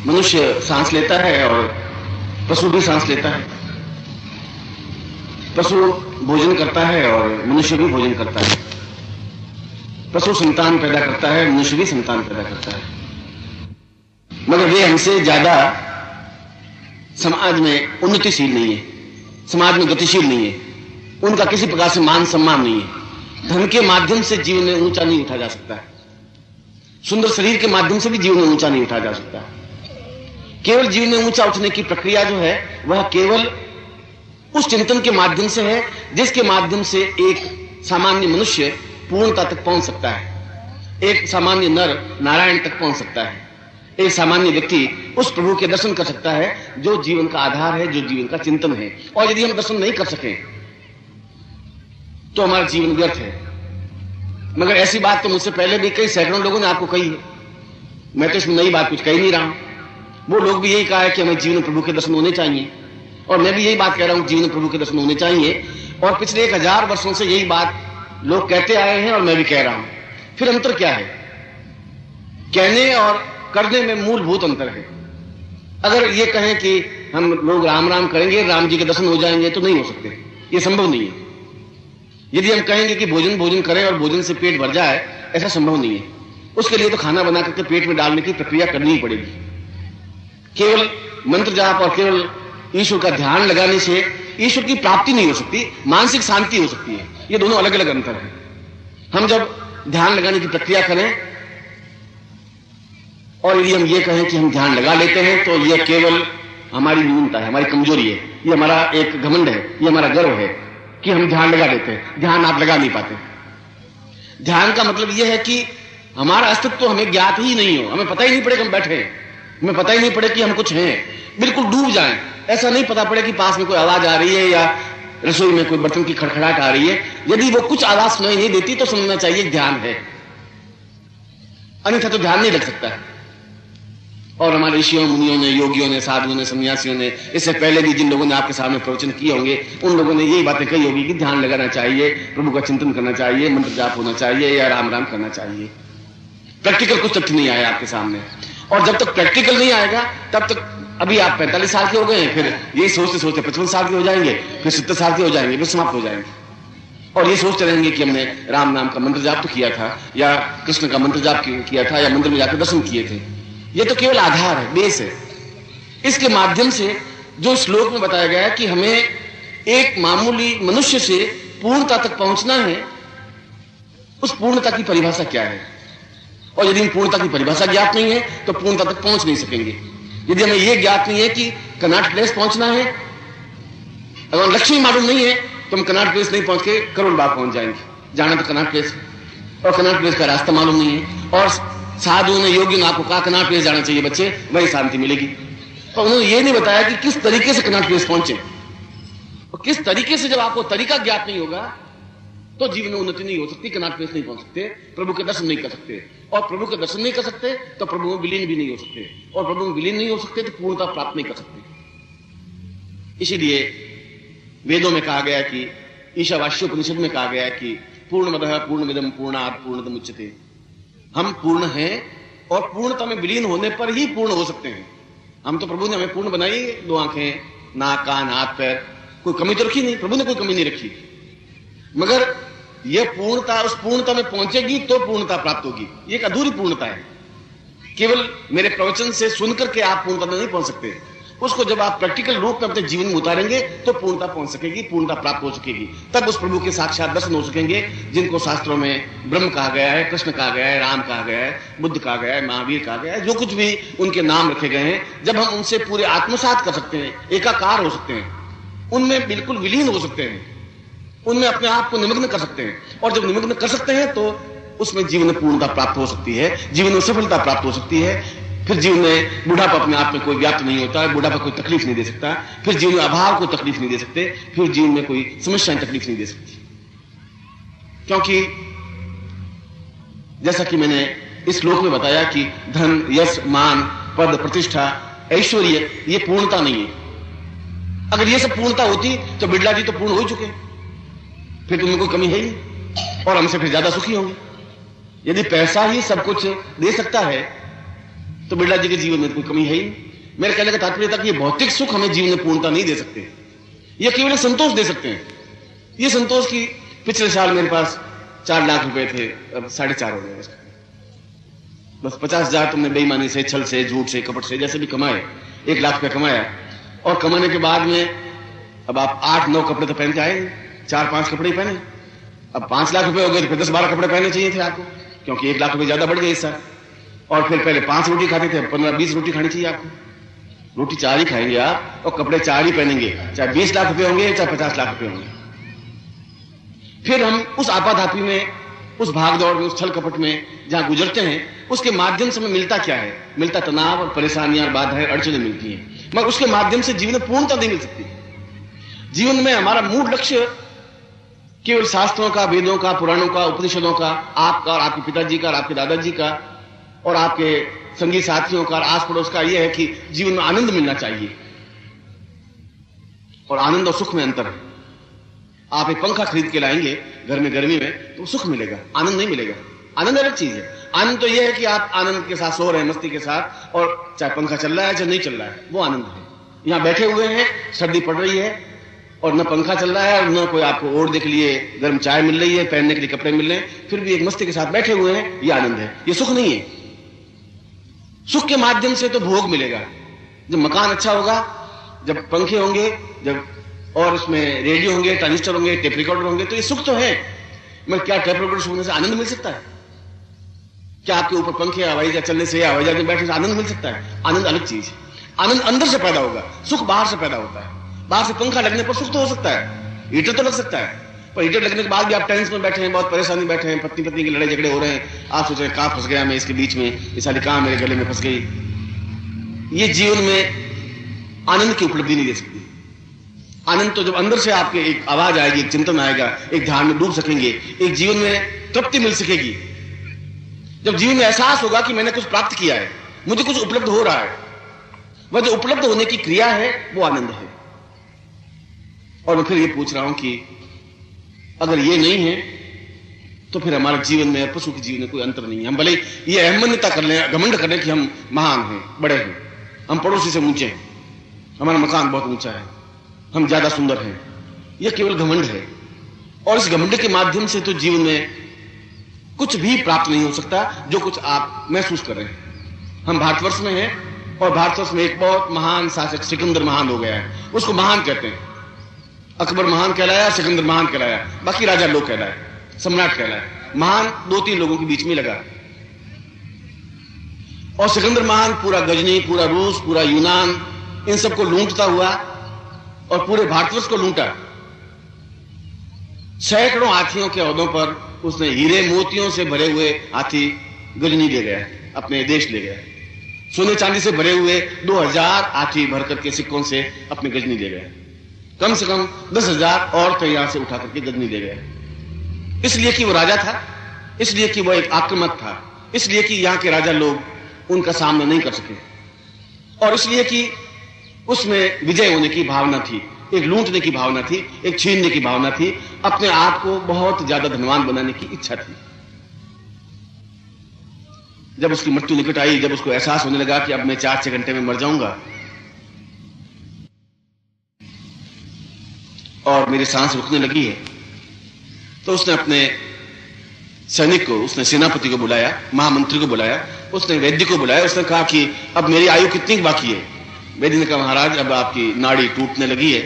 मनुष्य सांस लेता है और पशु भी सांस लेता है। पशु भोजन करता है और मनुष्य भी भोजन करता है। पशु संतान पैदा करता है, मनुष्य भी संतान पैदा करता है। मगर वे हमसे ज्यादा समाज में उन्नतिशील नहीं है, समाज में गतिशील नहीं है। उनका किसी प्रकार से मान सम्मान नहीं है। धन के माध्यम से जीवन में ऊंचा नहीं उठा जा सकता है। सुंदर शरीर के माध्यम से भी जीवन में ऊंचा नहीं उठा जा सकता। केवल जीवन में ऊंचा उठने की प्रक्रिया जो है वह केवल उस चिंतन के माध्यम से है जिसके माध्यम से एक सामान्य मनुष्य पूर्णता तक पहुंच सकता है। एक सामान्य नर नारायण तक पहुंच सकता है। एक सामान्य व्यक्ति उस प्रभु के दर्शन कर सकता है जो जीवन का आधार है, जो जीवन का चिंतन है। और यदि हम दर्शन नहीं कर सकें तो हमारा जीवन व्यर्थ है। मगर ऐसी बात तो मुझसे पहले भी कई सैकड़ों लोगों ने आपको कही है। मैं तो इसमें नई बात कुछ कही नहीं रहा हूं। वो लोग भी यही कहा है कि हमें जीवन प्रभु के दर्शन होने चाहिए, और मैं भी यही बात कह रहा हूं, जीवन प्रभु के दर्शन होने चाहिए। और पिछले 1000 वर्षों से यही बात लोग कहते आए हैं और मैं भी कह रहा हूं। फिर अंतर क्या है? कहने और करने में मूलभूत अंतर है। अगर ये कहें कि हम लोग राम राम करेंगे, राम जी के दर्शन हो जाएंगे, तो नहीं हो सकते, ये संभव नहीं है। यदि हम कहेंगे कि भोजन करें और भोजन से पेट भर जाए, ऐसा संभव नहीं है। उसके लिए तो खाना बना करके पेट में डालने की प्रक्रिया करनी ही पड़ेगी। केवल मंत्र जाप और केवल ईश्वर का ध्यान लगाने से ईश्वर की प्राप्ति नहीं हो सकती, मानसिक शांति हो सकती है। ये दोनों अलग अलग अंतर हैं। हम जब ध्यान लगाने की प्रक्रिया करें और यदि हम ये कहें कि हम ध्यान लगा लेते हैं, तो यह केवल हमारी न्यूनता है, हमारी कमजोरी है, ये हमारा एक घमंड है, ये हमारा गर्व है कि हम ध्यान लगा लेते हैं। ध्यान आप लगा नहीं पाते। ध्यान का मतलब यह है कि हमारा अस्तित्व तो हमें ज्ञात ही नहीं हो, हमें पता ही नहीं पड़े कि हम बैठे हैं, हमें पता ही नहीं पड़े कि हम कुछ हैं, बिल्कुल डूब जाएं। ऐसा नहीं पता पड़े कि पास में कोई आवाज आ रही है या रसोई में कोई बर्तन की खड़खड़ाहट आ रही है। यदि वो कुछ आवाज सुनाई नहीं देती तो समझना चाहिए ध्यान है, अन्यथा तो ध्यान नहीं लग सकता है। और हमारे ऋषियों मुनियों ने, योगियों ने, साधुओं ने, सन्यासियों ने, इससे पहले भी जिन लोगों ने आपके सामने प्रवचन किए होंगे, उन लोगों ने यही बातें कही होगी कि ध्यान लगाना चाहिए, प्रभु का चिंतन करना चाहिए, मंत्र जाप होना चाहिए या राम राम करना चाहिए। प्रैक्टिकल कुछ तथ्य नहीं आया आपके सामने। और जब तक प्रैक्टिकल नहीं आएगा तब तक, अभी आप 45 साल के हो गए हैं, फिर ये सोचते सोचते 55 साल के हो जाएंगे, फिर 70 साल के हो जाएंगे, फिर समाप्त हो जाएंगे। और ये सोचते रहेंगे कि हमने राम नाम का मंत्र जाप तो किया था, या कृष्ण का मंत्र जाप किया था, या मंदिर में जाकर दर्शन किए थे। ये तो केवल आधार है, बेस है। इसके माध्यम से जो श्लोक में बताया गया है कि हमें एक मामूली मनुष्य से पूर्णता तक पहुंचना है, उस पूर्णता की परिभाषा क्या है? और यदि हम पूर्णता की परिभाषा ज्ञात नहीं है तो पूर्णता तक पहुंच नहीं सकेंगे। यदि हमें यह ज्ञात नहीं है कि कनॉट प्लेस पहुंचना है, अगर लक्ष्य ही मालूम नहीं है तो हम कनॉट प्लेस नहीं पहुंच के करोड़ बाग पहुंच जाएंगे। जाना तो कनॉट प्लेस, और कनॉट प्लेस का रास्ता मालूम नहीं है। और साधुओं ने, योगियों ने आपको कहा कनॉट प्लेस जाना चाहिए बच्चे, वही शांति मिलेगी। तो उन्होंने ये नहीं बताया कि किस तरीके से कनॉट प्लेस पहुंचे। और किस तरीके से, जब आपको तरीका ज्ञात नहीं होगा तो जीवन में उन्नति नहीं हो सकती, कनॉट प्लेस नहीं पहुंच सकते, प्रभु के दर्शन नहीं कर सकते। और प्रभु के दर्शन नहीं कर सकते तो प्रभु में विलीन भी नहीं हो सकते, और प्रभु में विलीन नहीं हो सकते तो पूर्णता प्राप्त नहीं कर सकते। इसीलिए वेदों में कहा गया कि, ईशावास्योपनिषद में कहा गया है कि पूर्णमदः पूर्णमिदं पूर्णात् पूर्णमुदच्यते। हम पूर्ण हैं और पूर्णता में विलीन होने पर ही पूर्ण हो सकते हैं। हम तो, प्रभु ने हमें पूर्ण बनाई, 2 आंखें, नाक, कान, हाथ, पैर, कोई कमी तो रखी नहीं, प्रभु ने कोई कमी नहीं रखी। मगर यह पूर्णता, उस पूर्णता में पहुंचेगी तो पूर्णता प्राप्त होगी। ये एक अधूरी पूर्णता है। केवल मेरे प्रवचन से सुनकर के आप पूर्णता में नहीं पहुंच सकते। उसको जब आप प्रैक्टिकल रूप में अपने जीवन में उतारेंगे तो पूर्णता पहुंच सकेगी, पूर्णता प्राप्त हो सकेगी। तब उस प्रभु के साक्षात दर्शन हो सकेंगे जिनको शास्त्रों में ब्रह्म कहा गया है, कृष्ण कहा गया है, राम कहा गया है, बुद्ध कहा गया है, महावीर कहा गया है, जो कुछ भी उनके नाम रखे गए हैं। जब हम उनसे पूरे आत्मसात कर सकते हैं, एकाकार हो सकते हैं, उनमें बिल्कुल विलीन हो सकते हैं, उनमें अपने आप को निमग्न कर सकते हैं, और जब निमग्न कर सकते हैं तो उसमें जीवन में पूर्णता प्राप्त हो सकती है, जीवन में सफलता प्राप्त हो सकती है। फिर जीवन में बुढ़ापा अपने आप में कोई व्याप्त नहीं होता है, बुढ़ापा कोई तकलीफ नहीं दे सकता, फिर जीवन में अभाव को तकलीफ नहीं दे सकते, फिर जीवन में कोई समस्याएं तकलीफ नहीं दे सकती। क्योंकि जैसा कि मैंने इस श्लोक में बताया कि धन, यश, मान, पद, प्रतिष्ठा, ऐश्वर्य, ये पूर्णता नहीं है। अगर ये सब पूर्णता होती तो बिड़ला जी तो पूर्ण हो चुके, फिर तुम्हें कोई कमी है ही, और हमसे फिर ज्यादा सुखी होंगे। यदि पैसा ही सब कुछ दे सकता है तो बिरला जी के जीवन में कोई कमी है ही नहीं। मेरे कहने का तात्पर्य था कि ये भौतिक सुख हमें जीवन में पूर्णता नहीं दे सकते, ये केवल संतोष दे सकते हैं। ये संतोष की पिछले साल मेरे पास 4 लाख रुपए थे, अब 4.5 हो गए। बस 50,000 तुमने बेईमानी से, छल से, झूठ से, कपट से, जैसे भी कमाए, 1 लाख रुपया कमाया, और कमाने के बाद में अब आप 8-9 कपड़े तो पहन के आए, 4-5 कपड़े ही पहने। अब 5 लाख रुपए हो गए तो फिर 10-12 कपड़े पहनने चाहिए थे आपको, क्योंकि 1 लाख रुपए ज्यादा बढ़ गए इस साल। और फिर पहले 5 रोटी खाते थे, 15-20 रोटी खानी चाहिए आपको। रोटी 4 ही खाएंगे आप, और कपड़े 4 ही पहनेंगे, चाहे 20 लाख रुपए होंगे चाहे 50 लाख रुपए होंगे। फिर हम उस आपाधापी में, उस भागदौड़ में, उस छल कपट में जहां गुजरते हैं, उसके माध्यम से हमें मिलता क्या है? मिलता तनाव और परेशानियां, बाधाएं, अड़चनें मिलती हैं, मगर उसके माध्यम से जीवन में पूर्णता नहीं मिल सकती। जीवन में हमारा मूल लक्ष्य केवल शास्त्रों का, वेदों का, पुराणों का, उपनिषदों का, आपका और आपके पिताजी का और आपके दादाजी का और आपके संगी साथियों का और आस पड़ोस का यह है कि जीवन में आनंद मिलना चाहिए। और आनंद और सुख में अंतर है। आप एक पंखा खरीद के लाएंगे घर में गर्मी में तो सुख मिलेगा, आनंद नहीं मिलेगा। आनंद अलग चीज है। आनंद तो यह है कि आप आनंद के साथ सो रहे हैं, मस्ती के साथ, और चाहे पंखा चल रहा है चाहे नहीं चल रहा है, वो आनंद है। यहां बैठे हुए हैं, सर्दी पड़ रही है और न पंखा चल रहा है और न कोई आपको ओढ़ने के लिए गर्म चाय मिल रही है, पहनने के लिए कपड़े मिल रहे हैं, फिर भी एक मस्ती के साथ बैठे हुए हैं, ये आनंद है। ये सुख नहीं है। सुख के माध्यम से तो भोग मिलेगा। जब मकान अच्छा होगा, जब पंखे होंगे, जब और उसमें रेडियो होंगे, ट्रांजिस्टर होंगे, टेप रिकॉर्डर होंगे, तो ये सुख तो है। मगर क्या टेप रिकॉर्डर होने से आनंद मिल सकता है? क्या आपके ऊपर पंखे हवाई जहाज चलने से या हवाई जहाज में बैठने से आनंद मिल सकता है? आनंद अलग चीज है। आनंद अंदर से पैदा होगा, सुख बाहर से पैदा होता है। बाहर से पंखा लगने पर सुख तो हो सकता है, हीटर तो लग सकता है, पर हीटर लगने के बाद भी आप टेंशन में बैठे हैं, बहुत परेशानी बैठे हैं, पत्नी पत्नी की लड़ाई झगड़े हो रहे हैं, आप सोच रहे हैं कहां फंस गया मैं इसके बीच में, ये साली कहां मेरे गले में फंस गई। ये जीवन में आनंद की उपलब्धि नहीं दे सकती। आनंद तो जब अंदर से आपके एक आवाज आएगी, एक चिंतन आएगा, एक ध्यान में डूब सकेंगे, एक जीवन में तृप्ति मिल सकेगी। जब जीवन में एहसास होगा कि मैंने कुछ प्राप्त किया है, मुझे कुछ उपलब्ध हो रहा है, वह जो उपलब्ध होने की क्रिया है वो आनंद है। और मैं फिर ये पूछ रहा हूं कि अगर ये नहीं है तो फिर हमारे जीवन में, पशु के जीवन में कोई अंतर नहीं है। हम भले ये अहमन्यता कर लें, घमंड कर लें कि हम महान हैं, बड़े हैं, हम पड़ोसी से ऊंचे हैं, हमारा मकान बहुत ऊंचा है, हम ज्यादा सुंदर हैं, यह केवल घमंड है। और इस घमंड के माध्यम से तो जीवन में कुछ भी प्राप्त नहीं हो सकता जो कुछ आप महसूस कर रहे हैं। हम भारतवर्ष में हैं और भारतवर्ष में एक बहुत महान शासक सिकंदर महान हो गया है, उसको महान कहते हैं। अकबर महान कहलाया, सिकंदर महान कहलाया, बाकी राजा लोग कहलाए, सम्राट कहलाए। महान 2-3 लोगों के बीच में लगा। और सिकंदर महान पूरा गजनी, पूरा रूस, पूरा यूनान, इन सबको लूटता हुआ और पूरे भारतवर्ष को लूटा। सैकड़ों हाथियों के औहदों पर उसने हीरे मोतियों से भरे हुए हाथी गजनी ले गया, अपने देश ले गया। सोने चांदी से भरे हुए 2000 हाथी भर करके सिक्कों से अपने गजनी ले गया। कम से कम 10,000 औरतें यहां से उठा करके गजनी ले गए। इसलिए कि वो राजा था, इसलिए कि वो एक आक्रामक था, इसलिए कि यहां के राजा लोग उनका सामना नहीं कर सके, और इसलिए कि उसमें विजय होने की भावना थी, एक लूटने की भावना थी, एक छीनने की भावना थी, अपने आप को बहुत ज्यादा धनवान बनाने की इच्छा थी। जब उसकी मृत्यु निकट आई, जब उसको एहसास होने लगा कि अब मैं 4-6 घंटे में मर जाऊंगा और मेरी सांस रुकने लगी है, तो उसने अपने सैनिक को, उसने सेनापति को बुलाया, महामंत्री को बुलाया, उसने वैद्य को बुलाया। उसने कहा कि अब मेरी आयु कितनी बाकी है? वैद्य ने कहा महाराज अब आपकी नाड़ी टूटने लगी है,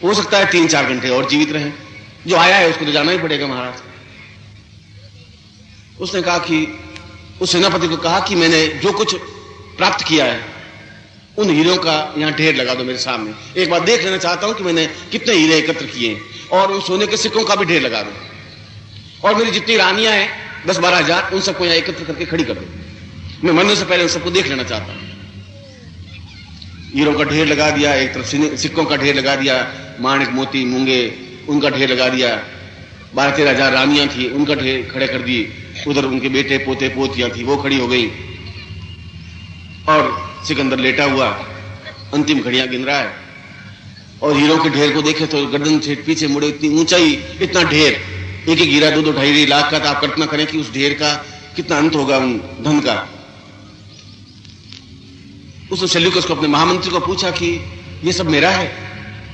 हो सकता है 3-4 घंटे और जीवित रहें, जो आया है उसको तो जाना ही पड़ेगा महाराज। उसने कहा कि उस सेनापति को कहा कि मैंने जो कुछ प्राप्त किया है उन हीरों का यहां ढेर लगा दो मेरे सामने, एक बार देख लेना चाहता हूं कि मैंने कितने हीरे एकत्र किए हैं, और उन सोने के सिक्कों का भी ढेर लगा दो, और मेरी जितनी रानियां हैं 10-12 हजार, उन सबको यहां एकत्र करके खड़ी कर दो, मैं मरने से पहले उन सबको देख लेना चाहता हूं। हीरों का ढेर लगा दिया, एक तरफ सिक्कों का ढेर लगा दिया, माणिक मोती मूंगे उनका ढेर लगा दिया, 12-13 हजार रानियां थी उनका ढेर खड़े कर दिए, उधर उनके बेटे पोते पोतियां थी वो खड़ी हो गई, और सिकंदर लेटा हुआ अंतिम घड़ियां गिन रहा है। और हीरों के ढेर को देखे तो गर्दन से पीछे मुड़े, इतनी ऊंचाई, इतना ढेर, एक एक हीरा 2-2 लाख का, तो आप कल्पना करें कि उस ढेर का कितना अंत होगा उन धन का। उसने सेल्यूकस को, अपने महामंत्री को पूछा कि ये सब मेरा है?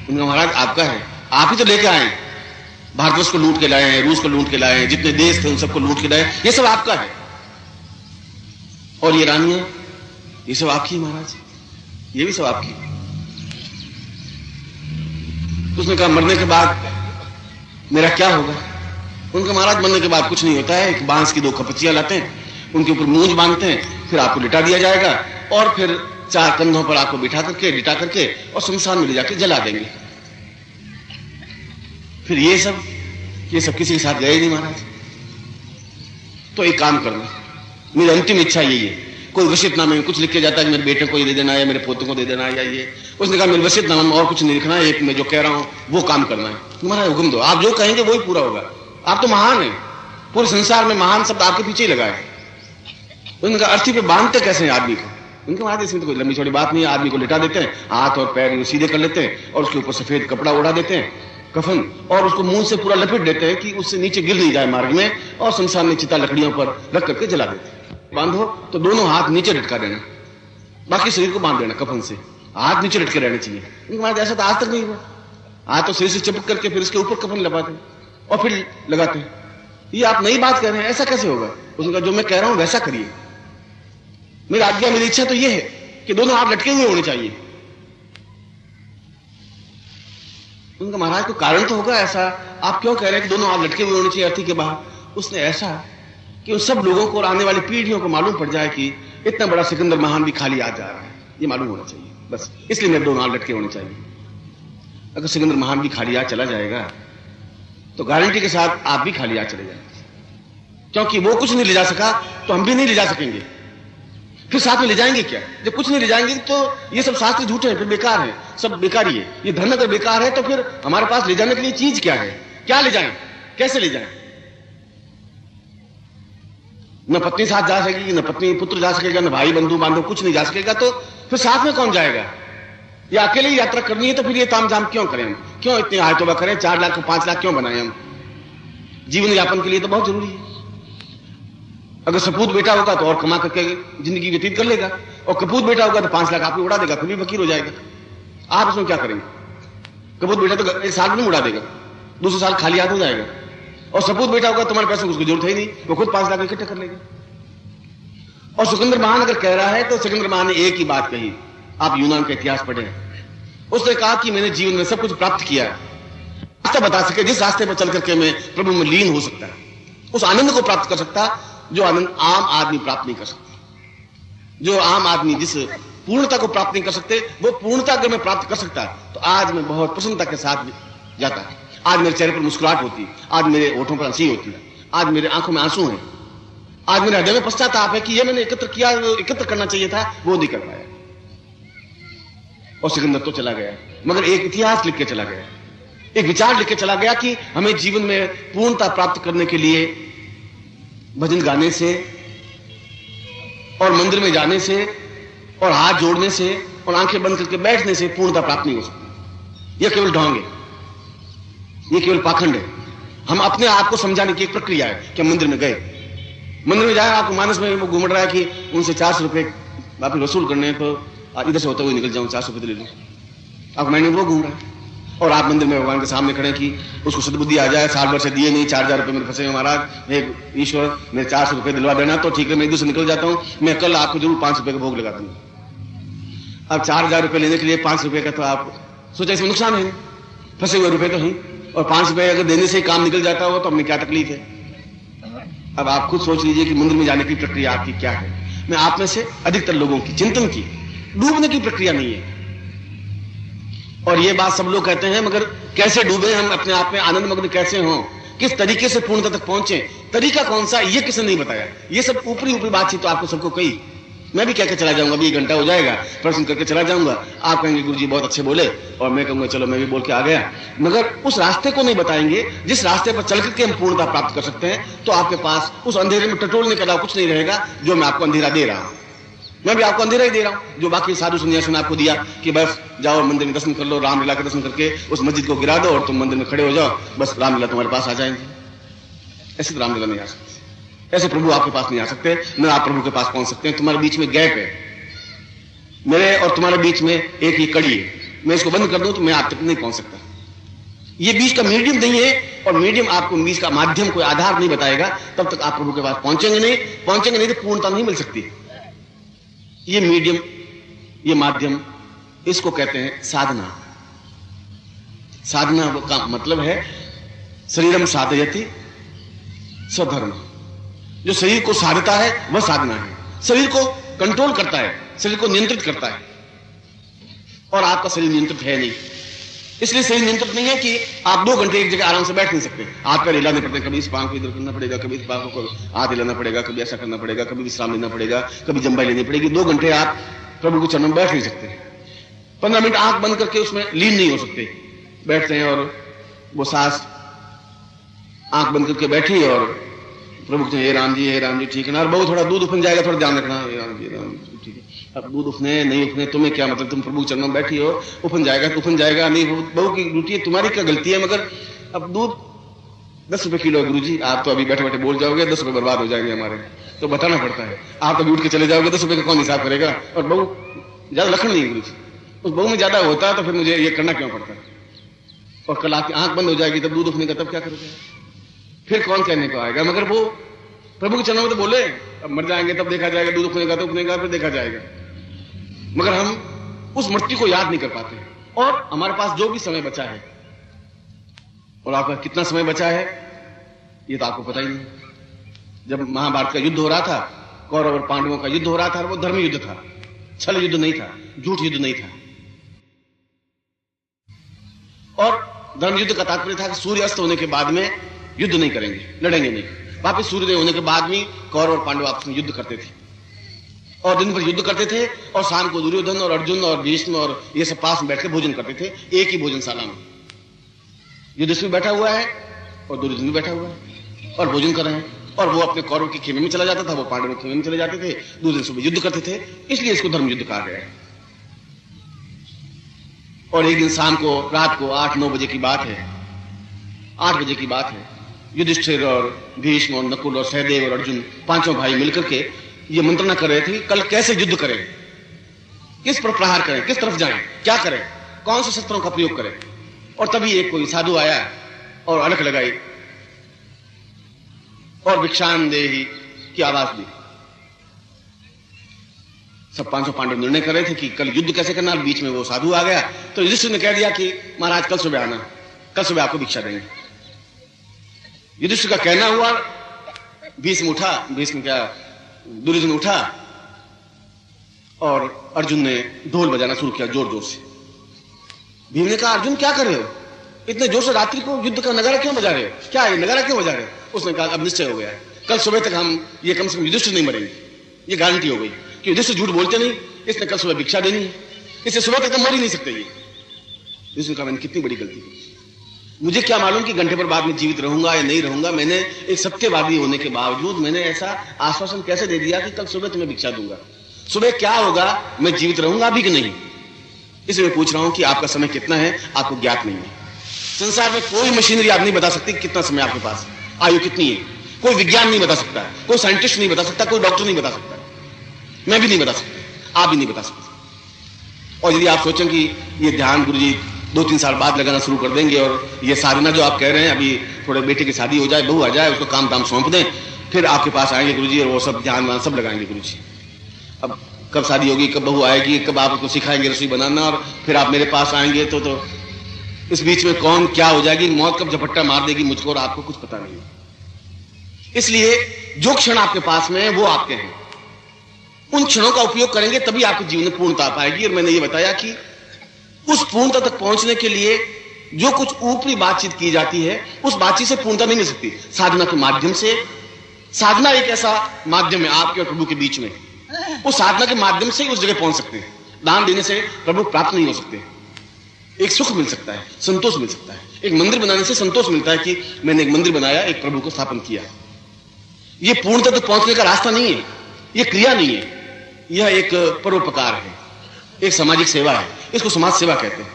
उन्होंने महाराज आपका है, आप ही तो लेके आए, भारतवर्ष को लूट के लाए हैं, रूस को लूट के लाए हैं, जितने देश थे उन सबको लूट के लाए, ये सब आपका है। और ये रानियां, ये सब आपकी महाराज, ये भी सब आपकी। उसने कहा मरने के बाद मेरा क्या होगा? उनका महाराज मरने के बाद कुछ नहीं होता है, एक बांस की 2 कपचियां लाते हैं, उनके ऊपर मूंज बांधते हैं, फिर आपको लिटा दिया जाएगा और फिर 4 कंधों पर आपको लिटा करके और शमशान में ले जाकर जला देंगे। फिर ये सब किसी के साथ गए नहीं महाराज। तो एक काम करना, मेरी अंतिम इच्छा यही है, कोई वसीयतनामे में कुछ लिख के जाता है कि मेरे बेटे को ये दे देना है, मेरे पोतों को दे देना है, या ये। उसने कहा मेरे वसीयतनामे में और कुछ नहीं लिखना है, एक मैं जो कह रहा हूं वो काम करना है। महाराज हुक्म दो, आप जो कहेंगे वही पूरा होगा, आप तो महान है, पूरे संसार में महान शब्द आपके पीछे ही लगा है। उनका अर्थी पे बांधते कैसे हैं आदमी को? उनके महाराज इसमें तो कोई लंबी छोटी बात नहीं है, आदमी को लिटा देते हैं, हाथ और पैर सीधे कर लेते हैं और उसके ऊपर सफेद कपड़ा उड़ा देते हैं, कफन, और उसको मुंह से पूरा लपेट देते हैं कि उससे नीचे गिर नहीं जाए मार्ग में, और शमशान में चिता लकड़ियों पर रख करके जला देते हैं। बांधो तो दोनों हाथ नीचे लटका देना, बाकी शरीर को बांध देना कफन से, हाथ नीचे लटके रहने चाहिए। महाराज ऐसा तो आज तक नहीं हुआ, हाथ तो शरीर से चिपक करके फिर उसके ऊपर कफन लगाते हैं और फिर लगाते हैं। ये आप नई बात कह रहे हैं, ऐसा कैसे होगा? उसने कहा जो मैं कह रहा हूं वैसा करिए, मेरी आज्ञा, मेरी इच्छा तो यह है कि दोनों हाथ लटके हुए होने चाहिए। उनका महाराज को कारण तो होगा ऐसा, आप क्यों कह रहे हैं कि दोनों हाथ लटके हुए होने चाहिए अर्थी के बाहर? उसने ऐसा कि उन सब लोगों को और आने वाली पीढ़ियों को मालूम पड़ जाए कि इतना बड़ा सिकंदर महान भी खाली आ जा रहा है, ये मालूम होना चाहिए, बस इसलिए मेरे दोनों हाथ लटके होने चाहिए। अगर सिकंदर महान भी खाली आ चला जाएगा तो गारंटी के साथ आप भी खाली आ चले जाएंगे, क्योंकि वो कुछ नहीं ले जा सका तो हम भी नहीं ले जा सकेंगे। फिर साथ में ले जाएंगे क्या? जब कुछ नहीं ले जाएंगे तो ये सब शास्त्र झूठे हैं, फिर बेकार है, सब बेकार ही है। ये धन अगर बेकार है तो फिर हमारे पास ले जाने के लिए चीज क्या है? क्या ले जाएं, कैसे ले जाएं? न पत्नी साथ जा सकेगी, न पत्नी पुत्र जा सकेगा, न भाई बंधु बांधव कुछ नहीं जा सकेगा, तो फिर साथ में कौन जाएगा? या अकेले ही यात्रा करनी है तो फिर ये तामझाम क्यों करें हम? क्यों इतने हाय तौबा करें? 4 लाख को 5 लाख क्यों बनाए हम? जीवन यापन के लिए तो बहुत जरूरी है। अगर सपूत बेटा होगा तो और कमा करके जिंदगी व्यतीत कर लेगा, और कपूत बेटा होगा तो 5 लाख आप ही उड़ा देगा, फिर भी फकीर हो जाएगा। आप उसमें क्या करेंगे? कपूत बेटा तो 1 साल में उड़ा देगा, दूसरे साल खाली हाथ हो जाएगा, और सपूत बेटा होगा तुम्हारे पैसे उसको जरूरत है नहीं, वो खुद 5 लाख इकट्ठे कर लेगा। और सिकंदर महान अगर कह रहा है तो सिकंदर महान ने एक ही बात कही, आप यूनान का इतिहास पढ़ें, उसने कहा कि मैंने जीवन में सब कुछ प्राप्त किया, रास्ता बता सके जिस रास्ते पर चल करके मैं प्रभु में लीन हो सकता है, उस आनंद को प्राप्त कर सकता जो आनंद आम आदमी प्राप्त नहीं कर सकता। जो आम आदमी जिस पूर्णता को प्राप्त नहीं कर सकते, वो पूर्णता अगर मैं प्राप्त कर सकता तो आज मैं बहुत प्रसन्नता के साथ जाता। आज मेरे चेहरे पर मुस्कुराहट होती, आज मेरे होठों पर हंसी होती, आज मेरे आंखों में आंसू हैं, आज मेरे हृदय में पश्चाताप है कि ये मैंने एकत्र करना चाहिए था, वो नहीं कर पाया। और सिकंदर तो चला गया, मगर एक इतिहास लिख के चला गया, एक विचार लिख के चला गया कि हमें जीवन में पूर्णता प्राप्त करने के लिए भजन गाने से और मंदिर में जाने से और हाथ जोड़ने से और आंखें बंद करके बैठने से पूर्णता प्राप्त नहीं हो सकती। यह केवल ढोंग है, यह केवल पाखंड है। हम अपने आप को समझाने की एक प्रक्रिया है कि हम मंदिर में गए, मंदिर में जाए, आपको मानस में वो घूम रहा है कि उनसे 400 रुपए वापिस वसूल करने हैं, तो इधर से होते हुए निकल जाऊं, 400 रुपए ले लूं, आपको मैंने वो घूम रहा है। और आप मंदिर में भगवान के सामने खड़े कि उसको सद्बुद्धि आ जाए, साल भर से दिए नहीं, 4000 रुपए मेरे फंसे हैं महाराज, ईश्वर मेरे 400 रुपए दिलवा देना, तो ठीक है मैं इधर से निकल जाता हूं, मैं कल आपको जरूर 5 रुपए का भोग लगा दूंगा। अब 4000 रुपए लेने के लिए 5 रुपए का तो आप सोचा इसमें नुकसान है, फंसे हुए रुपए तो ही, और 5 रुपए अगर देने से काम निकल जाता हो तो हमें क्या तकलीफ है? अब आप खुद सोच लीजिए कि मंदिर में जाने की प्रक्रिया आपकी क्या है। मैं आप में से अधिकतर लोगों की चिंतन की डूबने की प्रक्रिया नहीं है, और ये बात सब लोग कहते हैं, मगर कैसे डूबे हम अपने आप में, आनंद मग्न कैसे हों, किस तरीके से पूर्णता तक पहुंचे, तरीका कौन सा, ये किसने नहीं बताया। ये सब ऊपरी ऊपरी बातचीत तो आपको सबको कही, मैं भी कहकर चला जाऊंगा, अभी 1 घंटा हो जाएगा, प्रश्न करके चला जाऊंगा, आप कहेंगे गुरुजी बहुत अच्छे बोले, और मैं कहूंगा चलो मैं भी बोल के आ गया, मगर उस रास्ते को नहीं बताएंगे जिस रास्ते पर चल करके हम पूर्णता प्राप्त कर सकते हैं। तो आपके पास उस अंधेरे में टटोलने के अलावा कुछ नहीं रहेगा जो मैं आपको अंधेरा दे रहा हूं। मैं भी आपको अंधेरा ही दे रहा हूं, जो बाकी साधु सन्यासी ने आपको दिया कि बस जाओ मंदिर में दर्शन कर लो, रामलीला के दर्शन करके उस मस्जिद को गिरा दो और तुम मंदिर में खड़े हो जाओ, बस रामलीला तुम्हारे पास आ जाएंगे। ऐसे तो रामलीला नहीं आ सकती, ऐसे प्रभु आपके पास नहीं आ सकते, न आप प्रभु के पास पहुंच सकते हैं, तुम्हारे बीच में गैप है। मेरे और तुम्हारे बीच में एक ये कड़ी है, मैं इसको बंद कर दूं तो मैं आप तक नहीं पहुंच सकता। ये बीच का मीडियम नहीं है, और मीडियम आपको बीच का माध्यम कोई आधार नहीं बताएगा, तब तक आप प्रभु के पास पहुंचेंगे नहीं तो पूर्णता नहीं मिल सकती। ये मीडियम, ये माध्यम, इसको कहते हैं साधना। साधना का मतलब है शरीरम साधयति स्वधर्म। जो शरीर को साधता है वह साधना है, शरीर को कंट्रोल करता है, शरीर को नियंत्रित करता है। और आपका शरीर नियंत्रित है नहीं, इसलिए शरीर नियंत्रित नहीं है कि आप 2 घंटे एक जगह आराम से बैठ नहीं सकते। आप पैर हिलाने पड़ते हैं, कभी इस पांव को इधर करना पड़ेगा, कभी इस पांव को हाथ हिलाना पड़ेगा, कभी ऐसा करना पड़ेगा, कभी विश्राम लेना पड़ेगा, कभी जंबाई लेनी पड़ेगी। 2 घंटे आप प्रभु के चरणों में बैठ नहीं सकते। 15 मिनट आंख बंद करके उसमें लीन नहीं हो सकते। बैठते हैं और वो सांस आंख बंद करके बैठी और प्रभु कहते हैं हे राम जी ठीक है ना, और बहुत थोड़ा दूध उफन जाएगा, थोड़ा ध्यान रखना, हे राम जी ठीक है। अब दूध उफने नहीं उफने तुम्हें क्या मतलब, तुम प्रभु चरणों में बैठी हो, उफन जाएगा तो उफन जाएगा, नहीं बहू की ड्यूटी है, तुम्हारी क्या गलती है। मगर अब दूध 10 रुपए किलो है गुरु जी, आप तो अभी बैठे बैठे बोल जाओगे 10 रुपए बर्बाद हो जाएंगे हमारे, तो बताना पड़ता है। आप अभी उठ के चले जाओगे, 10 रुपए का कौन हिसाब करेगा। और बहू ज्यादा लखन नहीं है गुरु जी, उस बहू में ज्यादा होता है तो फिर मुझे ये करना क्यों पड़ता है। और कल आपकी आंख बंद हो जाएगी, तब दूध उफने का तब क्या करोगे, फिर कौन कहने को आएगा। मगर वो प्रभु के चरणों में तो बोले अब मर जाएंगे तब देखा जाएगा, दूध उफनेगा तो उफनेगा, फिर देखा जाएगा। मगर हम उस मृत्यु को याद नहीं कर पाते। और हमारे पास जो भी समय बचा है, और आपका कितना समय बचा है ये तो आपको पता ही नहीं। जब महाभारत का युद्ध हो रहा था, कौरव और पांडवों का युद्ध हो रहा था, वो धर्म युद्ध था, छल युद्ध नहीं था, झूठ युद्ध नहीं था। और धर्म युद्ध का तात्पर्य था कि सूर्य अस्त होने के बाद में युद्ध नहीं करेंगे, लड़ेंगे नहीं। वापिस सूर्योदय होने के बाद में कौरव और पांडव आपस में युद्ध करते थे, और दिन भर युद्ध करते थे, और शाम को दुर्योधन और अर्जुन और भीष्म और ये सब पास में बैठकर भोजन करते थे, एक ही भोजनशाला में। युधिष्ठिर बैठा हुआ है और दुर्योधन भी बैठा हुआ है और भोजन कर रहे हैं। और वो अपने कौरव के खेमे में चला जाता था, वो पांडव के खेमे में चले जाते थे, दूसरे सुबह युद्ध करते थे, इसलिए इसको धर्म युद्ध कहा गया है। और एक दिन शाम को, रात को 8-9 बजे की बात है, 8 बजे की बात है, युधिष्ठिर और भीष्म और नकुल और सहदेव और अर्जुन, 5 भाई मिलकर के ये मंत्रणा कर रहे थे कल कैसे युद्ध करें, किस पर प्रहार करें, किस तरफ जाएं, क्या करें, कौन से शस्त्रों का प्रयोग करें। और तभी एक कोई साधु आया और अलख लगाई और भिक्षान देहि की आवाज दी। सब 500 पांडव निर्णय कर रहे थे कि कल युद्ध कैसे करना। बीच में वो साधु आ गया तो युधिष्ठिर ने कह दिया कि महाराज कल सुबह आना, कल सुबह आपको भिक्षा देंगे। युधिष्ठिर का कहना हुआ, भीष्म उठा, भीष्म क्या दुर्योधन उठा और अर्जुन ने ढोल बजाना शुरू किया जोर जोर से। भीम ने कहा अर्जुन क्या कर रहे हो, इतने जोर से रात्रि को युद्ध का नगारा क्यों बजा रहे हो, क्या है नगारा क्यों बजा रहे हो। उसने कहा अब निश्चय हो गया है, कल सुबह तक हम ये कम से कम युधिष्ठिर नहीं मरेंगे, ये गारंटी हो गई कि युधिष्ठिर झूठ बोलते नहीं, इसने कल सुबह भिक्षा देनी है, इससे सुबह तक तो मर ही नहीं सकते। ये कहा मैंने कितनी बड़ी गलती की, मुझे क्या मालूम कि घंटे पर बाद में जीवित रहूंगा या नहीं रहूंगा। मैंने एक सत्यवादी होने के बावजूद मैंने ऐसा आश्वासन कैसे दे दिया कि कल सुबह तुम्हें भिक्षा दूंगा। सुबह क्या होगा, मैं जीवित रहूंगा भी कि नहीं, इसलिए मैं पूछ रहा हूं कि आपका समय कितना है, आपको ज्ञात नहीं है। संसार में कोई मशीनरी आप नहीं बता सकती कितना समय आपके पास, आयु कितनी है, कोई विज्ञान नहीं बता सकता, कोई साइंटिस्ट नहीं बता सकता, कोई डॉक्टर नहीं बता सकता, मैं भी नहीं बता सकता, आप भी नहीं बता सकते। और यदि आप सोचें कि ये ध्यान गुरुजी 2-3 साल बाद लगाना शुरू कर देंगे और ये साधना जो आप कह रहे हैं, अभी थोड़े बेटे की शादी हो जाए, बहू आ जाए, उसको काम दाम सौंप दें, फिर आपके पास आएंगे गुरुजी और वो सब ध्यान वान सब लगाएंगे गुरुजी। अब कब शादी होगी, कब बहू आएगी, कब आप उसको सिखाएंगे रसोई बनाना, और फिर आप मेरे पास आएंगे तो इस बीच में कौन क्या हो जाएगी, मौत कब झपट्टा मार देगी मुझको और आपको कुछ पता नहीं। इसलिए जो क्षण आपके पास में है वो आपके हैं, उन क्षणों का उपयोग करेंगे तभी आपके जीवन में पूर्णता आ पाएगी। और मैंने ये बताया कि उस पूर्णता तक पहुंचने के लिए जो कुछ ऊपरी बातचीत की जाती है उस बातचीत से पूर्णता नहीं मिल सकती। साधना के माध्यम से, साधना एक ऐसा माध्यम है आपके और प्रभु के बीच में, उस साधना के माध्यम से ही उस जगह पहुंच सकते हैं। दान देने से प्रभु प्राप्त नहीं हो सकते। एक सुख मिल सकता है, संतोष मिल सकता है, एक मंदिर बनाने से संतोष मिलता है कि मैंने एक मंदिर बनाया, एक प्रभु को स्थापन किया। यह पूर्णता तक पहुंचने का रास्ता नहीं है, यह क्रिया नहीं है, यह एक परोपकार है, एक सामाजिक सेवा है, इसको समाज सेवा कहते हैं।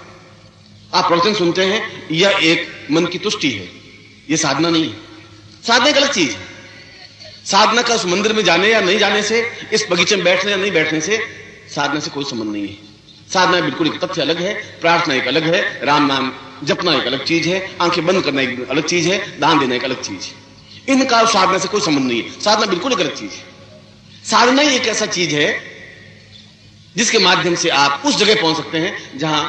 आप प्रवचन सुनते हैं, यह एक मन की तुष्टि है, यह साधना नहीं है। साधना एक अलग चीज है। साधना का उस मंदिर में जाने या नहीं जाने से, इस बगीचे में बैठने या नहीं बैठने से साधना से कोई संबंध नहीं है। साधना बिल्कुल एक तथ्य अलग है, प्रार्थना एक अलग है, राम नाम जपना एक अलग चीज है, आंखें बंद करना एक अलग चीज है, दान देना एक अलग चीज है। इनका साधना से कोई संबंध नहीं है। साधना बिल्कुल एक अलग चीज है। साधना ही एक ऐसा चीज है जिसके माध्यम से आप उस जगह पहुंच सकते हैं जहां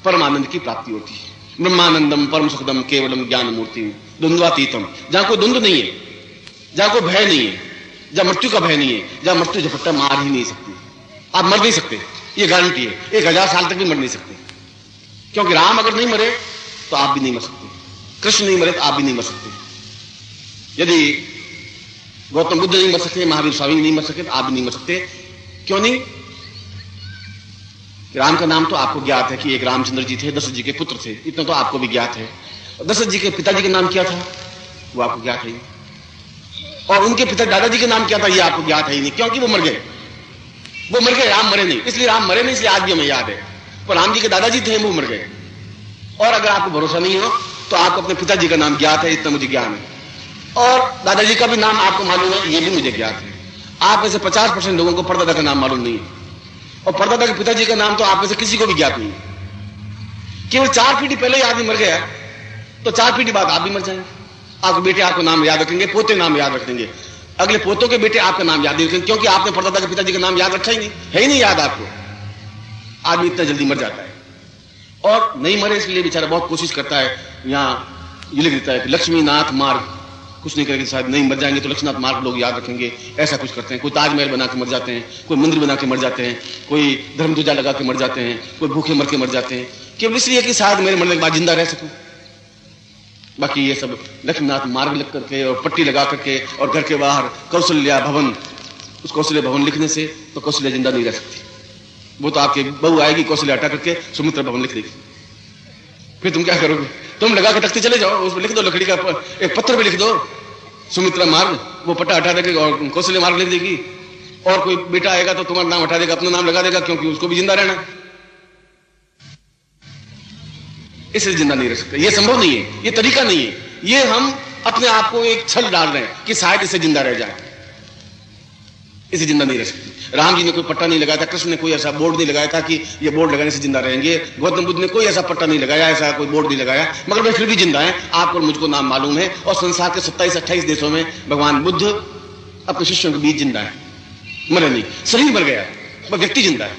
परमानंद की प्राप्ति होती है। ब्रह्मानंदम परम सुखदम केवलम ज्ञान मूर्ति द्वंद्वातीतम, जहां कोई द्वंद्व नहीं है, जहां कोई भय नहीं है, जहां मृत्यु का भय नहीं है, जहां मृत्यु झपट्टा मार ही नहीं सकती। आप मर नहीं सकते, ये गारंटी है। 1000 साल तक भी मर नहीं सकते, क्योंकि राम अगर नहीं मरे तो आप भी नहीं मर सकते, कृष्ण नहीं मरे तो आप भी नहीं मर सकते। यदि गौतम बुद्ध नहीं मर सकते, महावीर स्वामी नहीं मर सके तो आप भी नहीं मर सकते। क्यों नहीं? राम का नाम तो आपको ज्ञात है कि एक रामचंद्र जी थे, दशरथ जी के पुत्र थे, इतना तो आपको भी ज्ञात है। दशरथ जी के पिताजी का नाम क्या था वो आपको ज्ञात है, और उनके पिता दादाजी का नाम क्या था ये आपको ज्ञात है ही नहीं, क्योंकि वो मर गए। राम मरे नहीं, इसलिए राम मरे नहीं, इसलिए आज भी हमें याद है। पर राम जी के दादाजी थे, वो मर गए। और अगर आपको भरोसा नहीं हो तो आपको अपने पिताजी का नाम ज्ञात है, इतना मुझे ज्ञान है, और दादाजी का भी नाम आपको मालूम है, ये भी मुझे ज्ञात है। आप में से 50% लोगों को परदादा का नाम मालूम नहीं है, और परदादा के पिताजी का नाम तो आप में से किसी को भी ज्ञात नहीं है। केवल 4 पीढ़ी पहले ही आदमी मर गया तो 4 पीढ़ी बाद आप भी मर जाएंगे। आपके बेटे आपको नाम याद रखेंगे, पोते नाम याद रखेंगे, अगले पोतों के बेटे आपका नाम याद नहीं रखेंगे, क्योंकि आपने परदादा के पिताजी का नाम याद रखा ही नहीं है, ही नहीं याद आपको। आदमी इतना जल्दी मर जाता है, और नहीं मरे इसलिए बेचारा बहुत कोशिश करता है। यहां ये लिख देता है कि लक्ष्मीनाथ मार्ग, कुछ नहीं करेंगे, शायद नहीं मर जाएंगे तो लक्ष्मीनाथ मार्ग लोग याद रखेंगे, ऐसा कुछ करते हैं। कोई ताजमहल बना के मर जाते हैं, कोई मंदिर बना के मर जाते हैं, कोई धर्म ध्वजा लगा के मर जाते हैं, कोई भूखे मर के मर जाते हैं, केवल इसलिए कि शायद मेरे मरने के बाद जिंदा रह सकूं। बाकी ये सब लक्ष्मीनाथ मार्ग लिख करके और पट्टी लगा करके और घर के बाहर कौशल्या भवन, उस कौशल्या भवन लिखने से तो कौशल्या जिंदा नहीं रह सकती। वो तो आपकी बहू आएगी कौशल्या हटा करके सुमित्रा भवन लिख देगी, फिर तुम क्या करोगे? तुम लगा के तख्ती चले जाओ, उसमें लिख दो, लकड़ी का एक पत्थर पे लिख दो सुमित्रा मार्ग, वो पट्टा हटा देगी और कौशल्या मार्ग लिख देगी। और कोई बेटा आएगा तो तुम्हारा नाम हटा देगा, अपना नाम लगा देगा, क्योंकि उसको भी जिंदा रहना। इससे जिंदा नहीं रह सकते, ये संभव नहीं है, ये तरीका नहीं है। ये हम अपने आप को एक छल डाल रहे हैं कि शायद इससे जिंदा रह जाए, इसे जिंदा नहीं रह सकती। राम जी ने कोई पट्टा नहीं लगाया था, कृष्ण ने कोई ऐसा बोर्ड नहीं लगाया था कि ये बोर्ड लगाने से जिंदा रहेंगे, गौतम बुद्ध ने कोई ऐसा पट्टा नहीं लगाया, ऐसा कोई बोर्ड नहीं लगाया, मगर वे फिर भी जिंदा है। आपको और मुझको नाम मालूम है, और संसार के 27-28 देशों में भगवान बुद्ध अपने शिष्यों के बीच जिंदा है, मरे नहीं। शरीर मर गया पर व्यक्ति जिंदा है,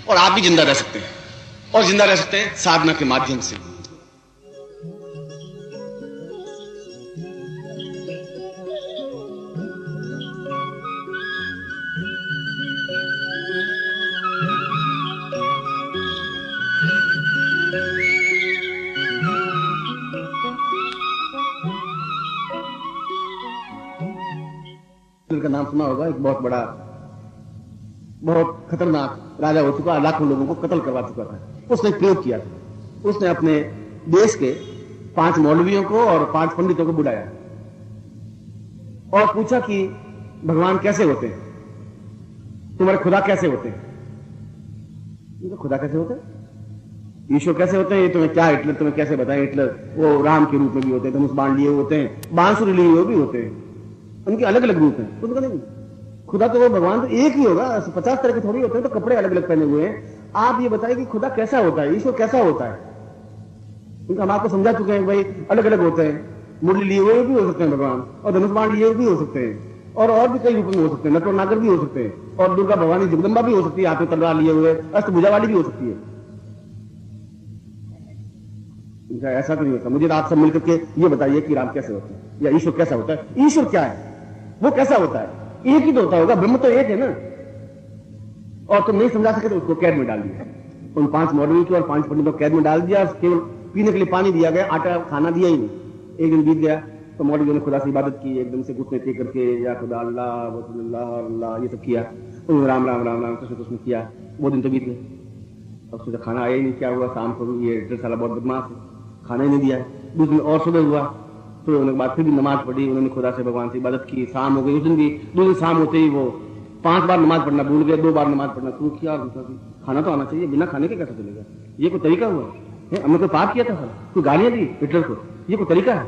और आप भी जिंदा रह सकते हैं, और जिंदा रह सकते हैं साधना के माध्यम से। का नाम सुना होगा, एक बहुत बड़ा, बहुत खतरनाक राजा हो चुका, लाखों लोगों को कत्ल करवा चुका था। उसने प्रयोग किया था, उसने अपने देश के 5 मौलवियों को और 5 पंडितों को बुलाया और पूछा कि भगवान कैसे होते हैं, तुम्हारे खुदा कैसे होते हैं? खुदा कैसे होते हैं, ईश्वर कैसे होते हैं, ये तुम्हें क्या हिटलर तुम्हें कैसे बताएं? हिटलर वो राम के रूप में भी होते हैं, धनुष बाण लिए होते हैं, बांसुरी लिए हुए भी होते हैं, उनके अलग अलग रूप हैं। उनका नहीं, खुदा तो वो भगवान तो एक ही होगा, 50 तरह के थोड़ी होते हैं, तो कपड़े अलग अलग पहने हुए हैं। आप ये बताइए कि खुदा कैसा होता है, ईश्वर कैसा होता है? क्योंकि हम आपको समझा चुके हैं भाई अलग अलग होते हैं, मुरली लिए हुए भी हो सकते हैं भगवान, और धनुष बाण लिए हुए भी हो सकते हैं, और भी कई रूप में हो सकते हैं, नटवर नागर भी हो सकते हैं, और दुर्गा भवानी जगदम्बा भी हो सकती है, हाथ में तलवार लिए हुए अष्टभुजा वाली भी हो सकती है। ऐसा तो नहीं होता। मुझे आप सब मिलकर के ये बताइए कि राम कैसे होते हैं या ईश्वर कैसा होता है? ईश्वर क्या है, वो कैसा होता है? एक ही तो होता होगा, ब्रह्म तो एक है ना। और तुम नहीं समझा सके तो उसको कैद में डाल दिया, उन 5 मौलवी को और 5 पंडितों को कैद में डाल दिया, केवल पीने के लिए पानी दिया गया, आटा खाना दिया ही नहीं। एक दिन बीत गया तो मौलवियों ने खुदा से इबादत की, एकदम से घुटने टेक करके या खुदा अल्लाह अल्लाह ये सब किया, उन्होंने राम राम राम राम कृष्ण कृष्ण किया। वो दिन तो बीत गए, अब सोचा खाना आया ही नहीं, क्या हुआ? शाम को ये हिटलर साला बहुत बदमाश है, खाना ही नहीं दिया। दूसरे दिन और सुबह हुआ, सुबह होने के बाद फिर भी नमाज पढ़ी, उन्होंने खुदा से भगवान से इबादत की, शाम हो गई। उस दिन भी दूसरे शाम होते ही वो 5 बार नमाज पढ़ना भूल गए, 2 बार नमाज पढ़ना शुरू किया। और खाना तो आना चाहिए, बिना खाने के कैसे चलेगा? ये कोई तरीका हुआ है? हमने कोई पाप किया था, कोई गालियां दी हिटलर को, ये कोई तरीका है?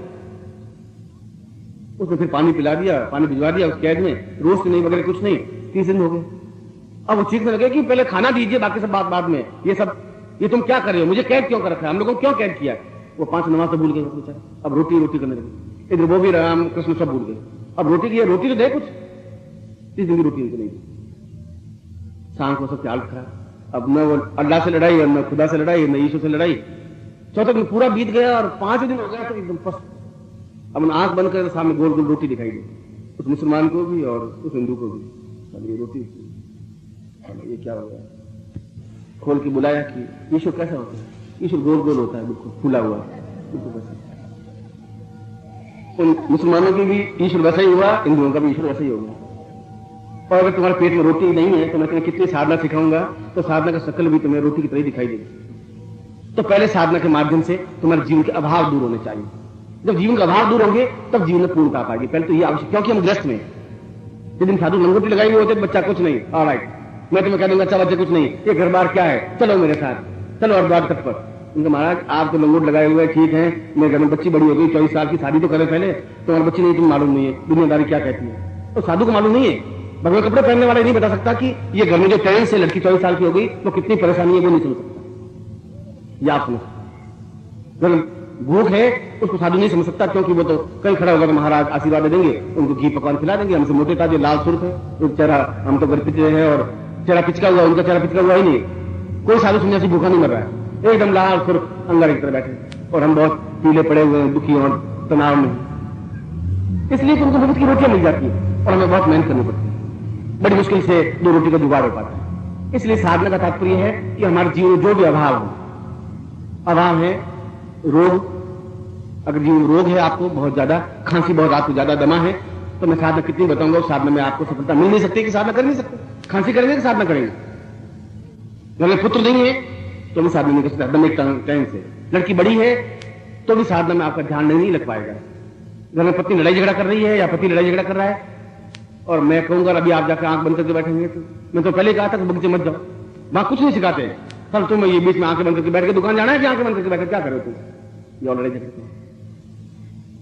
उसने फिर पानी पिला दिया, पानी भिजवा दिया उस कैद में, रोज नहीं वगैरह कुछ नहीं। 30 दिन हो गए, अब वो चीखने लगे कि पहले खाना दीजिए, बाकी सब बात बाद में, ये तुम क्या कर रहे हो, मुझे कैद क्यों कर रखा है, हम लोगों को क्यों कैद किया। वो 5 नमाज तो भूल गए बेचारे, अब रोटी करने लगे। इधर वो भी राम कृष्ण सब भूल गए। अब रोटी की रोटी तो दे कुछ, 30 दिन की रोटी उनको नहीं दी। शाम को सब ख्याल रखा, अब न वो अल्लाह से लड़ाई, न खुदा से लड़ाई, न यीशु से लड़ाई। चौथा दिन पूरा बीत गया और 5 दिन हो गया तो एकदम पस्त। अब आंख बंद कर सामने गोल गोल रोटी दिखाई दी, उस मुसलमान को भी और उस हिंदू को भी। ये रोटी, ये क्या हो गया। खोल के बुलाया कि ईश्वर कैसा होता है। ईश्वर गोल गोल होता है, बिल्कुल फूला हुआ, बिल्कुल वैसा। उन मुसलमानों की भी ईश्वर वैसा ही हुआ, हिंदुओं का भी ईश्वर वैसा ही होगा। और अगर तुम्हारे पेट में रोटी नहीं है तो मैं तुम्हें कितनी साधना सिखाऊंगा, तो साधना का शक्ल भी तुम्हें रोटी की तरह दिखाई देगी। तो पहले साधना के माध्यम से तुम्हारे जीवन के अभाव दूर होने चाहिए। जब जीवन का अभाव दूर होंगे तब जीवन में पूर्णता आ पाएगी। पहले तो ये आवश्यक, क्योंकि हम ग्रस्त में, जिस दिन साधु लंगोटी लगाई हुई होते बच्चा कुछ नहीं, ऑलराइट, मैं तुम्हें कह दूंगा अच्छा बच्चे कुछ नहीं, ये घर बार क्या है, चलो मेरे साथ, चलो और द्वार तक पर। उनका महाराज आप तो लंगोट लगाए हुए ठीक है, मेरे घर में बच्ची बड़ी हो गई, 24 साल की, शादी तो करे पहले, तुम्हारी बच्ची नहीं, तुम मालूम नहीं है दुनियादारी क्या कहती है। तो साधु को मालूम नहीं है, भगवान कपड़े पहनने वाले नहीं बता सकता कि ये घर में जो टैन से लड़की 24 साल की हो गई वो कितनी परेशानी है, वो नहीं समझ सकता। या आप समझ, भूख है उसको साधु नहीं समझ सकता, क्योंकि वो तो कहीं खड़ा होगा तो महाराज आशीर्वाद दे देंगे, उनको घी पकवान खिला देंगे। हमसे मोटे ताजे लाल सुर्ख है, तो चेहरा, हम तो घर पिछड़े हैं और चेहरा पिचका हुआ, उनका चेहरा पिचका हुआ ही नहीं। कोई साधु सन्यासी भूखा नहीं मर रहा है, एकदम लाल सुर्ख अंगारे की तरह बैठे, और हम बहुत पीले पड़े हुए हैं, दुखी और तनाव में। इसलिए तो उनको मुफ्त की रोटियां मिल जाती है और हमें बहुत मेहनत करनी पड़ती है, बड़ी मुश्किल से 2 रोटी का जुगाड़ हो पाता है। इसलिए साधना का तात्पर्य है कि हमारे जीवन में जो भी अभाव है, रोग, अगर जीवन रोग है, आपको बहुत ज्यादा खांसी, बहुत आपको ज्यादा दमा है, तो मैं साधना कितनी बताऊंगा, उस साधना में आपको सफलता मिल नहीं सकती कि साधना कर नहीं सकते। खांसी करेंगे कि साधना करेंगे। अगर पुत्र नहीं है तो भी साधना नहीं कर सकता, दम एक टाइम से। लड़की बड़ी है तो भी साधना में आपका ध्यान नहीं लग पाएगा। घर में पत्नी लड़ाई झगड़ा कर रही है या पति लड़ाई झगड़ा कर रहा है, और मैं कहूंगा अभी आप जाकर आंख बंद करके बैठेंगे, तो मैं तो पहले कहा था कि बगीचे मत जाओ, वहां कुछ नहीं सिखाते हैं। सर तुम ये बीच में आंखें बंद करके बैठ के दुकान जाना है कि आंखें बंद करके बैठ क्या करो तुम, ये लड़ाई झगड़ा।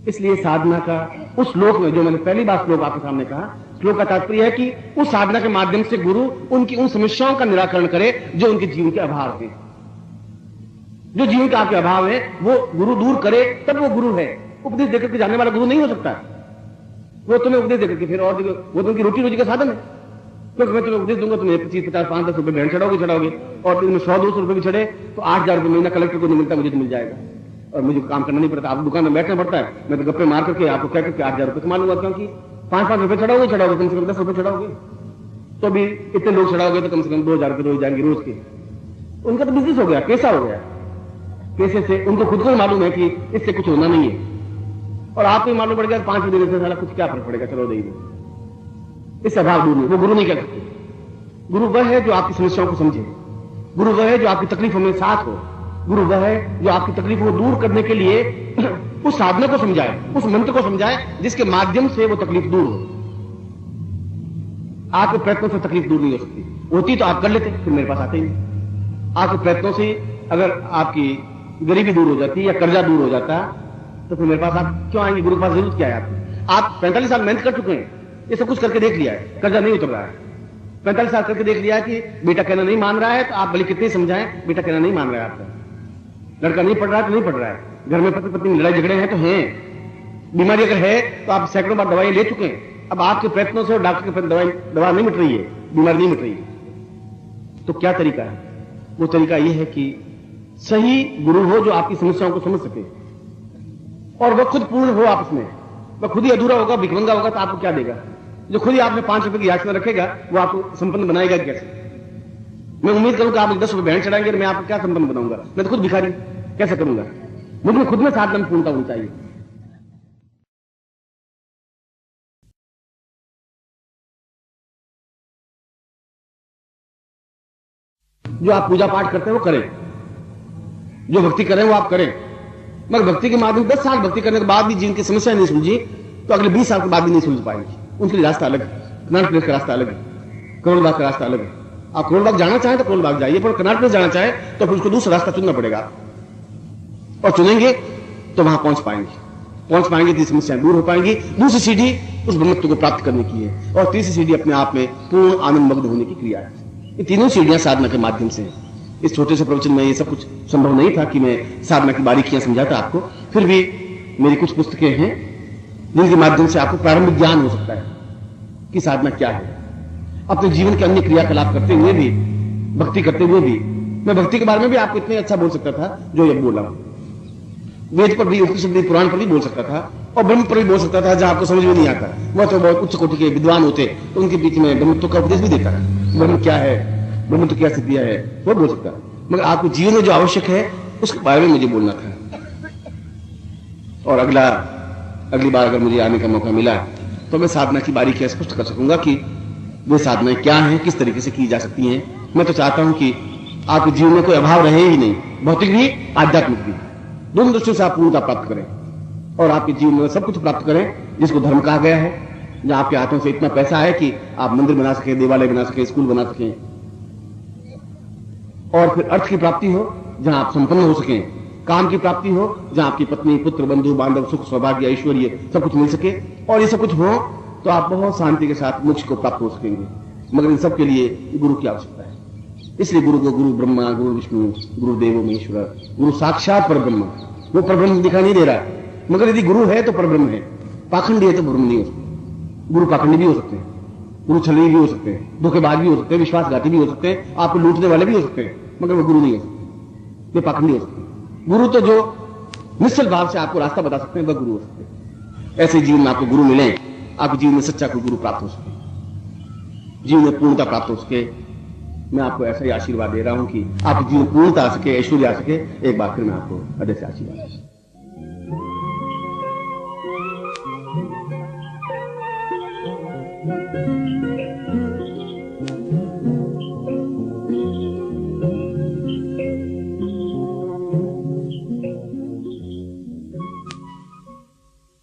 इसलिए साधना का उस श्लोक में, जो मैंने पहली बार श्लोक आपके सामने कहा, श्लोक का तात्पर्य है कि उस साधना के माध्यम से गुरु उनकी उन समस्याओं का निराकरण करे जो उनके जीवन के अभाव है। जो जीवन का आपके अभाव है वो गुरु दूर करे, तब वो गुरु है। उपदेश देकर के जाने वाला गुरु नहीं हो सकता। वो तुम्हें उपदेश देकर के फिर और वो तो उनकी रोटी रोजी का साधन है। क्योंकि मैं तुम्हें उपदेश दूंगा, तुम्हें 25, 50, 5, 10 रुपए भेड़ चढ़ाओगे, और इनमें 100, 200 रुपए भी चढ़े तो 8,000 रुपए महीना कलेक्टर को नहीं मिलता, मुझे तो मिल जाएगा, और मुझे काम करना नहीं पड़ता। आप दुकान में बैठना पड़ता है, मैं तो गप्पे मार करके आपको कह करके 8,000 रुपए कमा लूंगा, क्योंकि 5-5 रुपए चढ़ाओगे, कम से कम 10 रुपए चढ़ाओगे, तो भी इतने लोग चढ़ाओगे तो कम से कम 2,000 रुपए रोज जाएंगे रोज के। उनका तो बिजनेस हो गया, पैसा हो गया। पैसे से उनको खुद को मालूम है कि इससे कुछ होना नहीं है, और आपको मालूम पड़ गया 5 दिन से सारा कुछ क्या फर्क पड़ेगा, चलो दे दो। इससे अभाव दूर नहीं, वो गुरु नहीं कर सकते। गुरु वह है जो आपकी समस्याओं को समझे, गुरु वह है जो आपकी तकलीफों में साथ हो, गुरु वह है जो आपकी तकलीफों को दूर करने के लिए उस साधना को समझाए, उस मंत्र को समझाए जिसके माध्यम से वो तकलीफ दूर हो। आपके प्रयत्नों से तकलीफ दूर नहीं हो सकती, होती तो आप कर लेते, फिर मेरे पास आते ही नहीं। आपके प्रयत्नों से अगर आपकी गरीबी दूर हो जाती या कर्जा दूर हो जाता तो फिर मेरे पास आप क्यों आएंगे? गुरु के पास जरूरत क्या है आपकी? आप 45 साल मेहनत कर चुके हैं, ये सब कुछ करके देख लिया है, कर्जा नहीं उतर रहा है। 45 साल करके देख लिया कि बेटा कहना नहीं मान रहा है, तो आप भले कितने समझाएं, बेटा कहना नहीं मान रहा है आपका। लड़का नहीं पढ़ रहा है तो नहीं पढ़ रहा है, घर में पति पत्नी लड़ाई झगड़े हैं तो हैं, बीमारी अगर है तो आप सैकड़ों बार दवाई ले चुके हैं। अब आपके प्रयत्नों से और डॉक्टर के दवा नहीं मिट रही है, बीमारी नहीं मिट रही है, तो क्या तरीका है? वो तरीका यह है कि सही गुरु हो जो आपकी समस्याओं को समझ सके, और वह खुद पूर्ण हो आपस में। वह खुद ही अधूरा होगा, भिखमंगा होगा तो आपको क्या देगा? जो खुद ही आपने 5 रुपए की याचना रखेगा वो आपको संपन्न बनाएगा कैसे? मैं उम्मीद करूं कि आप 10 रुपए भेड़ चढ़ाएंगे, मैं आपको क्या संपन्न बनाऊंगा? मैं तो खुद भिखारी कैसे करूंगा? मुझे खुद में साधना में पूर्णता होनी चाहिए। जो आप पूजा पाठ करते हैं वो करें, जो भक्ति करें वो आप करें, मगर भक्ति के माध्यम 10 साल भक्ति करने के बाद भी जिनकी समस्या नहीं सुलझी तो अगले 20 साल के बाद भी नहीं सुलझ पाएंगे। उनके लिए रास्ता अलग है, कनाट प्लेस का रास्ता अलग है, करोल बाग का रास्ता अलग है। आप करोल बाग जाना चाहें तो करोल बाग जाइए, पर कनाट प्लेस जाना चाहे तो फिर उसको दूसरा रास्ता चुनना पड़ेगा, और चुनेंगे तो वहां पहुंच पाएंगे तो समस्याएं दूर हो पाएंगी। दूसरी सीढ़ी उस ब्रह्मत्व को प्राप्त करने की है, और तीसरी सीढ़ी अपने आप में पूर्ण आनंद मग्न होने की क्रिया है। ये तीनों सीढ़ियां साधना के माध्यम से हैं। इस छोटे से प्रवचन में ये सब कुछ संभव नहीं था कि मैं साधना की बारीकियां समझाता आपको, फिर भी मेरी कुछ पुस्तकें हैं जिनके माध्यम से आपको प्रारंभिक ज्ञान हो सकता है कि साधना क्या है। अपने जीवन के अन्य क्रियाकलाप करते हुए भी, भक्ति करते हुए भी, मैं भक्ति के बारे में भी आपको इतने अच्छा बोल सकता था जो ये बोला हूं। वेद पर भी, उपनिषद भी, पुराण पर भी बोल सकता था और ब्रह्म पर भी बोल सकता था जहां आपको समझ में नहीं आता। वह तो बहुत उच्च कोटि के विद्वान होते तो उनके बीच में ब्रह्मत्व का उपदेश भी देता है। ब्रह्म क्या है, ब्रह्म तो क्या स्थितियां है, वो बोल सकता है। मगर आपको जीवन में जो आवश्यक है उसके बारे में मुझे बोलना था। और अगली बार अगर मुझे आने का मौका मिला तो मैं साधना की बारीकियां स्पष्ट कर सकूंगा कि वे साधनाएं क्या हैं, किस तरीके से की जा सकती हैं। मैं तो चाहता हूं कि आपके जीवन में कोई अभाव रहे ही नहीं, भौतिक भी, आध्यात्मिक भी, दोनों दृष्टियों से आप पूर्णता प्राप्त करें और आपके जीवन में सब कुछ प्राप्त करें जिसको धर्म कहा गया है। जहां आपके हाथों से इतना पैसा है कि आप मंदिर बना सकें, देवालय बना सकें, स्कूल बना सकें, और फिर अर्थ की प्राप्ति हो जहां आप संपन्न हो सकें, काम की प्राप्ति हो जहां आपकी पत्नी, पुत्र, बंधु बांधव, सुख, सौभाग्य, ऐश्वर्य सब कुछ मिल सके, और ये सब कुछ हो तो आप बहुत शांति के साथ मोक्ष को प्राप्त हो सकेंगे। मगर इन सब के लिए गुरु की आवश्यकता है। इसलिए गुरु को गुरु ब्रह्मा, गुरु विष्णु, गुरु देवो महेश्वर, गुरु साक्षात परब्रह्म। वो परब्रह्म दिखाई नहीं दे रहा है, मगर यदि गुरु है तो परब्रह्म है। पाखंडी है तो ब्रह्म नहीं हो सकते। गुरु पाखंडी भी हो सकते हैं, गुरु छली भी हो सकते हैं, धोखेबाज भी हो सकते हैं, विश्वासघाती भी हो सकते हैं, आपको लूटने वाले भी हो सकते हैं, मगर वो गुरु नहीं हो सकते, ये पाखंडी हो सकते हैं। गुरु तो जो निश्चल भाव से आपको रास्ता बता सकते हैं वह गुरु हो सकते हैं। ऐसे जीवन में आपको गुरु मिले, आपके जीवन में सच्चा कोई गुरु प्राप्त हो सके, जीवन में पूर्णता प्राप्त हो सके। मैं आपको ऐसा ही आशीर्वाद दे रहा हूं कि आपके जीवन पूर्णता आ सके, ऐश्वर्य आ सके। एक बार फिर मैं आपको हृदय से आशीर्वाद दूं।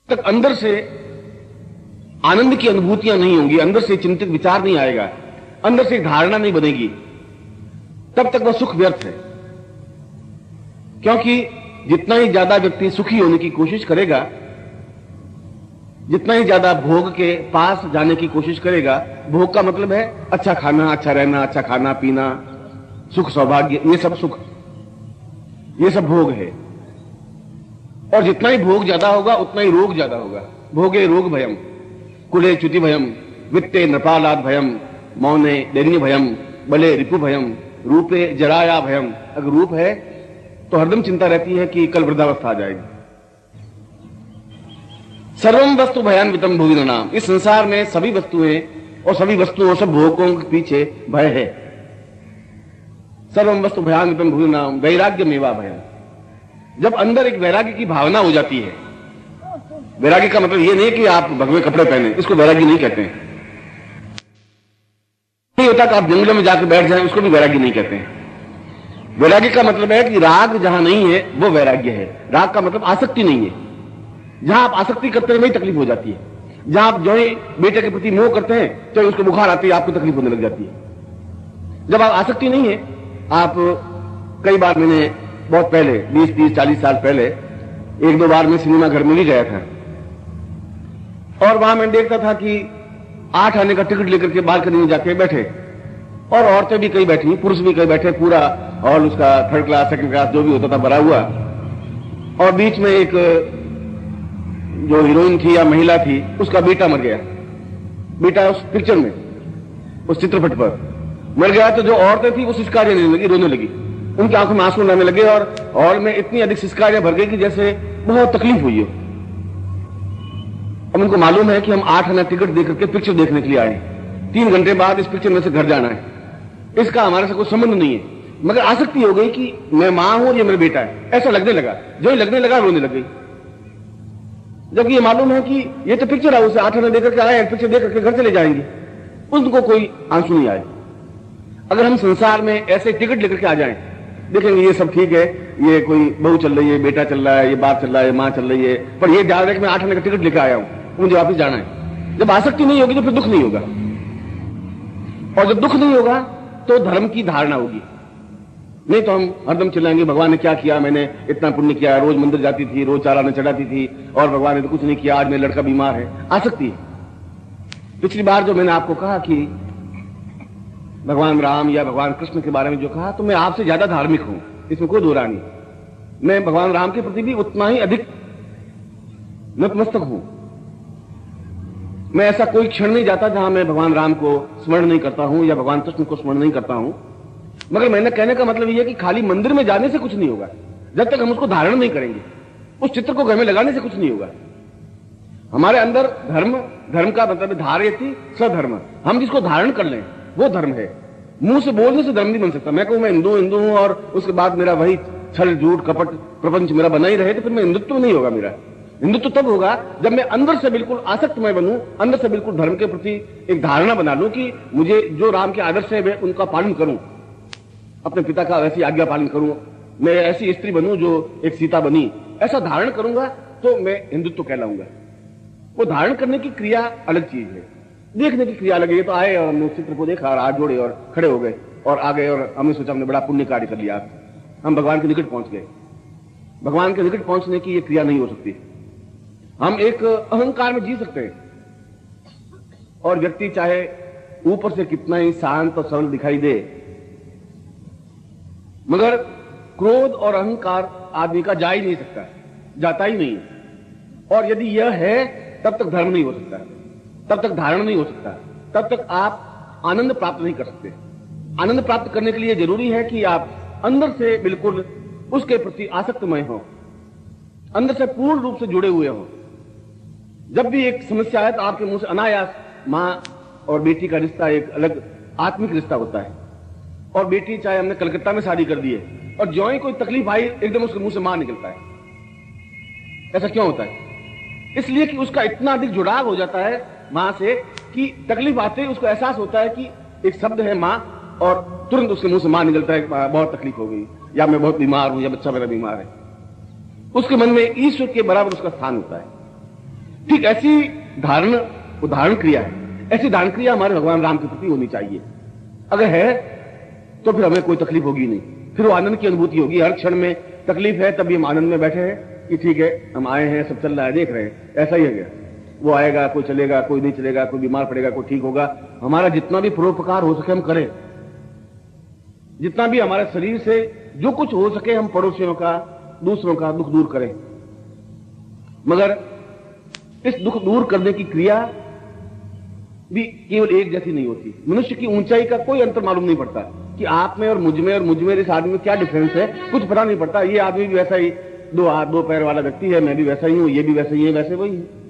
तक अंदर से आनंद की अनुभूतियां नहीं होंगी, अंदर से चिंतित विचार नहीं आएगा, अंदर से धारणा नहीं बनेगी, तब तक वह सुख व्यर्थ है। क्योंकि जितना ही ज्यादा व्यक्ति सुखी होने की कोशिश करेगा, जितना ही ज्यादा भोग के पास जाने की कोशिश करेगा, भोग का मतलब है अच्छा खाना, अच्छा रहना, अच्छा खाना पीना, सुख सौभाग्य, ये सब सुख, ये सब भोग है। और जितना ही भोग ज्यादा होगा उतना ही रोग ज्यादा होगा। भोगे रोग भयम, कुले च्युति भयम, वित्ते नृपालाद भयम, मौने दैन्य भयम, बले रिपु भयम, रूपे जराया भयम। अगर रूप है तो हरदम चिंता रहती है कि कल वृद्धावस्था आ जाएगी। सर्वम वस्तु भयान्वितम भुवि नाम। इस संसार में सभी वस्तुएं और सभी वस्तुओं, सब भोगों के पीछे भय है। सर्वम वस्तु भयान्वितम भुवि नाम वैराग्य मेवा भयम। जब अंदर एक वैराग्य की भावना हो जाती है, वैराग्य का मतलब ये नहीं कि आप भगवे कपड़े पहने, इसको वैराग्य नहीं कहते हैं। नहीं होता कि आप जंगलों में जाकर बैठ जाएं, उसको भी वैराग्य नहीं कहते हैं। वैराग्य का मतलब है कि राग जहां नहीं है वो वैराग्य है। राग का मतलब आसक्ति नहीं है। जहां आप आसक्ति करते हैं वही तकलीफ हो जाती है। जहां आप जो ही बेटे के प्रति मोह करते हैं तो उसको बुखार आती है, आपको तकलीफ होने लग जाती है। जब आप आसक्ति नहीं है, आप कई बार, मैंने बहुत पहले 20-30-40 साल पहले 1-2 बार मैं सिनेमा घर में भी गया था, और वहां मैं देखता था कि 8 आने का टिकट लेकर के बालकनी में जाके बैठे, और औरतें भी कई बैठी, पुरुष भी कई बैठे, पूरा हॉल उसका 3rd क्लास 2nd क्लास जो भी होता था भरा हुआ, और बीच में एक जो हीरोइन थी या महिला थी उसका बेटा मर गया। बेटा उस पिक्चर में, उस चित्रपट पर मर गया, तो जो औरतें थी वो सिसकारियां लेने लगी, रोने लगी, उनकी आंखों में आंसू आने लगे, और हॉल में इतनी अधिक सिसकारियां भर गई कि जैसे बहुत तकलीफ हुई हो। अब उनको मालूम है कि हम 8 आना टिकट देकर के पिक्चर देखने के लिए आए, 3 घंटे बाद इस पिक्चर में से घर जाना है, इसका हमारे से कोई संबंध नहीं है। मगर आसक्ति हो गई कि मैं मां हूं और ये मेरा बेटा है, ऐसा लगने लगा। जो ही लगने लगा रोने लग गई, जबकि ये मालूम है कि ये तो पिक्चर हाउस है, 8 आना देकर के आए, पिक्चर देख करके घर चले जाएंगे, उनको कोई आंसू नहीं आए। अगर हम संसार में ऐसे टिकट लेकर के आ जाएं, देखेंगे ये सब ठीक है, ये कोई बहू चल रही है, बेटा चल रहा है, ये बाप चल रहा है, मां चल रही है, पर ये जा रहा है कि मैं 8 आने का टिकट लेकर आया हूं, मुझे वापस जाना है। जब आसक्ति नहीं होगी तो फिर दुख नहीं होगा, और जब दुख नहीं होगा तो धर्म की धारणा होगी। नहीं तो हम हरदम चिल्लाएंगे भगवान ने क्या किया, मैंने इतना पुण्य किया, रोज मंदिर जाती थी, रोज 4 आने चढ़ाती थी, और भगवान ने तो कुछ नहीं किया, आज मेरा लड़का बीमार है। आसक्ति है। पिछली बार जो मैंने आपको कहा कि भगवान राम या भगवान कृष्ण के बारे में जो कहा, तो मैं आपसे ज्यादा धार्मिक हूं, इसमें कोई दो राय नहीं। मैं भगवान राम के प्रति भी उतना ही अधिक नतमस्तक हूं। मैं ऐसा कोई क्षण नहीं जाता जहां मैं भगवान राम को स्मरण नहीं करता हूं या भगवान कृष्ण को स्मरण नहीं करता हूं। मगर मैंने कहने का मतलब यह है कि खाली मंदिर में जाने से कुछ नहीं होगा, जब तक हम उसको धारण नहीं करेंगे। उस चित्र को घर में लगाने से कुछ नहीं होगा। हमारे अंदर धर्म का मतलब धारयति सधर्म, हम जिसको धारण कर लें वो धर्म है। मुंह से बोलने से धर्म नहीं बन सकता। मैं कहूं मैं हिंदू हूं और उसके बाद मेरा वही छल झूठ कपट प्रपंच मेरा बना ही रहे, तो फिर मैं हिंदुत्व नहीं होगा। मेरा हिंदुत्व तब होगा जब मैं अंदर से बिल्कुल आसक्तमय बनूं, अंदर से बिल्कुल धर्म के प्रति एक धारणा बना लूं कि मुझे जो राम के आदर्श है मैं उनका पालन करूं, अपने पिता का वैसी आज्ञा पालन करूं, मैं ऐसी स्त्री बनूं जो एक सीता बनी। ऐसा धारण करूंगा तो मैं हिंदुत्व कहलाऊंगा। वो धारण करने की क्रिया अलग चीज है, देखने की क्रिया अलग है। तो आए और हमने चित्र को देखा और हाथ जोड़े और खड़े हो गए और आ गए और हमने सोचा हमने बड़ा पुण्य कार्य कर लिया, हम भगवान के निकट पहुंच गए। भगवान के निकट पहुंचने की ये क्रिया नहीं हो सकती। हम एक अहंकार में जी सकते हैं और व्यक्ति चाहे ऊपर से कितना ही शांत और सरल दिखाई दे, मगर क्रोध और अहंकार आदमी का जा ही नहीं सकता, जाता ही नहीं। और यदि यह है तब तक धर्म नहीं हो सकता, तब तक धारण नहीं हो सकता, तब तक आप आनंद प्राप्त नहीं कर सकते। आनंद प्राप्त करने के लिए जरूरी है कि आप अंदर से बिल्कुल उसके प्रति आसक्तमय हो, अंदर से पूर्ण रूप से जुड़े हुए हो। जब भी एक समस्या है तो आपके मुंह से अनायास मां और बेटी का रिश्ता एक अलग आत्मिक रिश्ता होता है। और बेटी चाहे हमने कलकत्ता में शादी कर दी है और ज्यों ही कोई तकलीफ आई एकदम उसके मुंह से मां निकलता है। ऐसा क्यों होता है? इसलिए कि उसका इतना अधिक जुड़ाव हो जाता है मां से कि तकलीफ आते ही उसको एहसास होता है कि एक शब्द है मां और तुरंत उसके मुंह से मां निकलता है, बहुत तकलीफ हो गई या मैं बहुत बीमार हूं या बच्चा मेरा बीमार है। उसके मन में ईश्वर के बराबर उसका स्थान होता है। ठीक ऐसी धारण क्रिया है, ऐसी धारण क्रिया हमारे भगवान राम के प्रति होनी चाहिए। अगर है तो फिर हमें कोई तकलीफ होगी नहीं, फिर वो आनंद की अनुभूति होगी। हर क्षण में तकलीफ है तभी हम आनंद में बैठे हैं कि ठीक है हम आए हैं, सब चल रहा है, देख रहे हैं, ऐसा ही है गया। वो आएगा, कोई चलेगा, कोई नहीं चलेगा, कोई बीमार पड़ेगा, कोई ठीक होगा। हमारा जितना भी परोपकार हो सके हम करें, जितना भी हमारे शरीर से जो कुछ हो सके हम पड़ोसियों का, दूसरों का दुख दूर करें। मगर इस दुख दूर करने की क्रिया भी केवल एक जैसी नहीं होती। मनुष्य की ऊंचाई का कोई अंतर मालूम नहीं पड़ता कि आप में और मुझ में इस आदमी में क्या डिफरेंस है, कुछ पता नहीं पड़ता। ये आदमी भी वैसा ही 2 हाथ 2 पैर वाला व्यक्ति है, मैं भी वैसा ही हूं, ये भी वैसे ही है, वैसे वही है।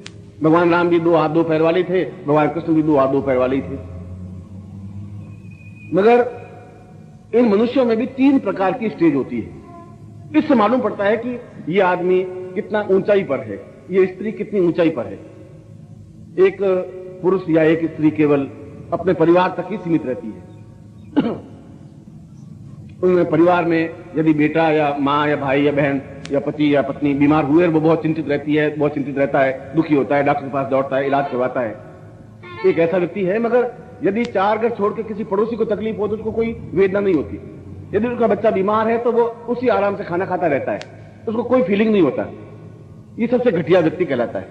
भगवान राम भी 2 हाथ 2 पैर वाले थे, भगवान कृष्ण भी 2 हाथ 2 पैर वाले थे। मगर इन मनुष्यों में भी 3 प्रकार की स्टेज होती है। इससे मालूम पड़ता है कि ये आदमी कितना ऊंचाई पर है, ये स्त्री कितनी ऊंचाई पर है। एक पुरुष या एक स्त्री केवल अपने परिवार तक ही सीमित रहती है। उनमें परिवार में यदि बेटा या मां या भाई या बहन या पति या पत्नी बीमार हुए, वो बहुत चिंतित रहती है, बहुत चिंतित रहता है, दुखी होता है, डॉक्टर के पास दौड़ता है, इलाज करवाता है। एक ऐसा व्यक्ति है। मगर यदि 4 घर छोड़ के किसी पड़ोसी को तकलीफ हो तो उसको कोई वेदना नहीं होती। यदि उसका बच्चा बीमार है तो वो उसी आराम से खाना खाता रहता है, उसको कोई फीलिंग नहीं होता। ये सबसे घटिया व्यक्ति कहलाता है।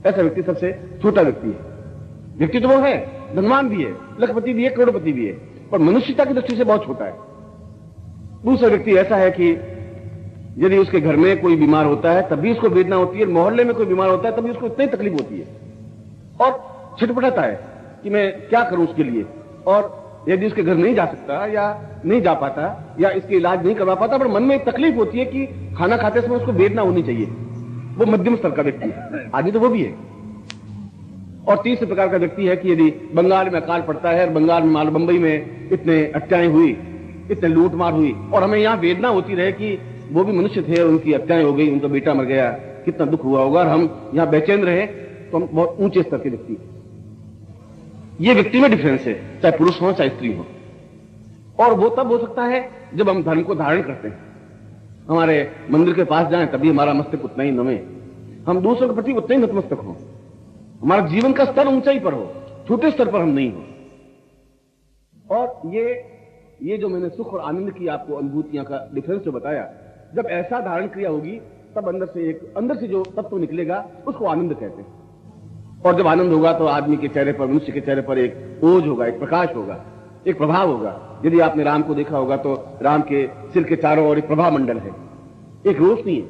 ऐसा व्यक्ति सबसे छोटा व्यक्ति है। व्यक्ति तो वो है, धनवान भी है, लखपति भी है, करोड़पति भी है, पर मनुष्यता की दृष्टि से बहुत छोटा है। दूसरा व्यक्ति ऐसा है कि यदि उसके घर में कोई बीमार होता है तब भी उसको वेदना होती है, मोहल्ले में कोई बीमार होता है तब भी उसको इतनी तकलीफ होती है और छटपटाता है कि मैं क्या करूं उसके लिए। और यदि उसके घर नहीं जा सकता या नहीं जा पाता या इसके इलाज नहीं करवा पाता, पर मन में एक तकलीफ होती है कि खाना खाते समय उसको वेदना होनी चाहिए। वो मध्यम स्तर का व्यक्ति है, आदमी तो वो भी है। और तीसरे प्रकार का व्यक्ति है कि यदि बंगाल में अकाल पड़ता है और बंगाल में माल बंबई में इतने हत्याएं हुई, इतने लूटमार हुई और हमें यहां वेदना होती रहे कि वो भी मनुष्य थे, उनकी हत्याएं हो गई, उनका बेटा मर गया, कितना दुख हुआ होगा, और हम यहां बेचैन रहे, तो हम बहुत ऊंचे स्तर के व्यक्ति। ये व्यक्ति में डिफरेंस है, चाहे पुरुष हो चाहे स्त्री हो। और वो तब हो सकता है जब हम धर्म को धारण करते हैं। हमारे मंदिर के पास जाएं तभी हमारा मस्तक उतना ही नमे, हम दूसरों के प्रति उतने ही नतमस्तक हो, हमारा जीवन का स्तर ऊंचाई पर हो, छोटे स्तर पर हम नहीं हो। और ये जो मैंने सुख और आनंद की आपको अनुभूतियां का डिफरेंस जो बताया, जब ऐसा धारण क्रिया होगी तब अंदर से जो तत्व निकलेगा उसको आनंद कहते हैं। और जब आनंद होगा तो आदमी के चेहरे पर, मनुष्य के चेहरे पर एक ओज होगा, एक प्रकाश होगा, एक प्रभाव होगा। यदि आपने राम को देखा होगा तो राम के सिर के चारों ओर एक प्रभा मंडल है, एक रोशनी है।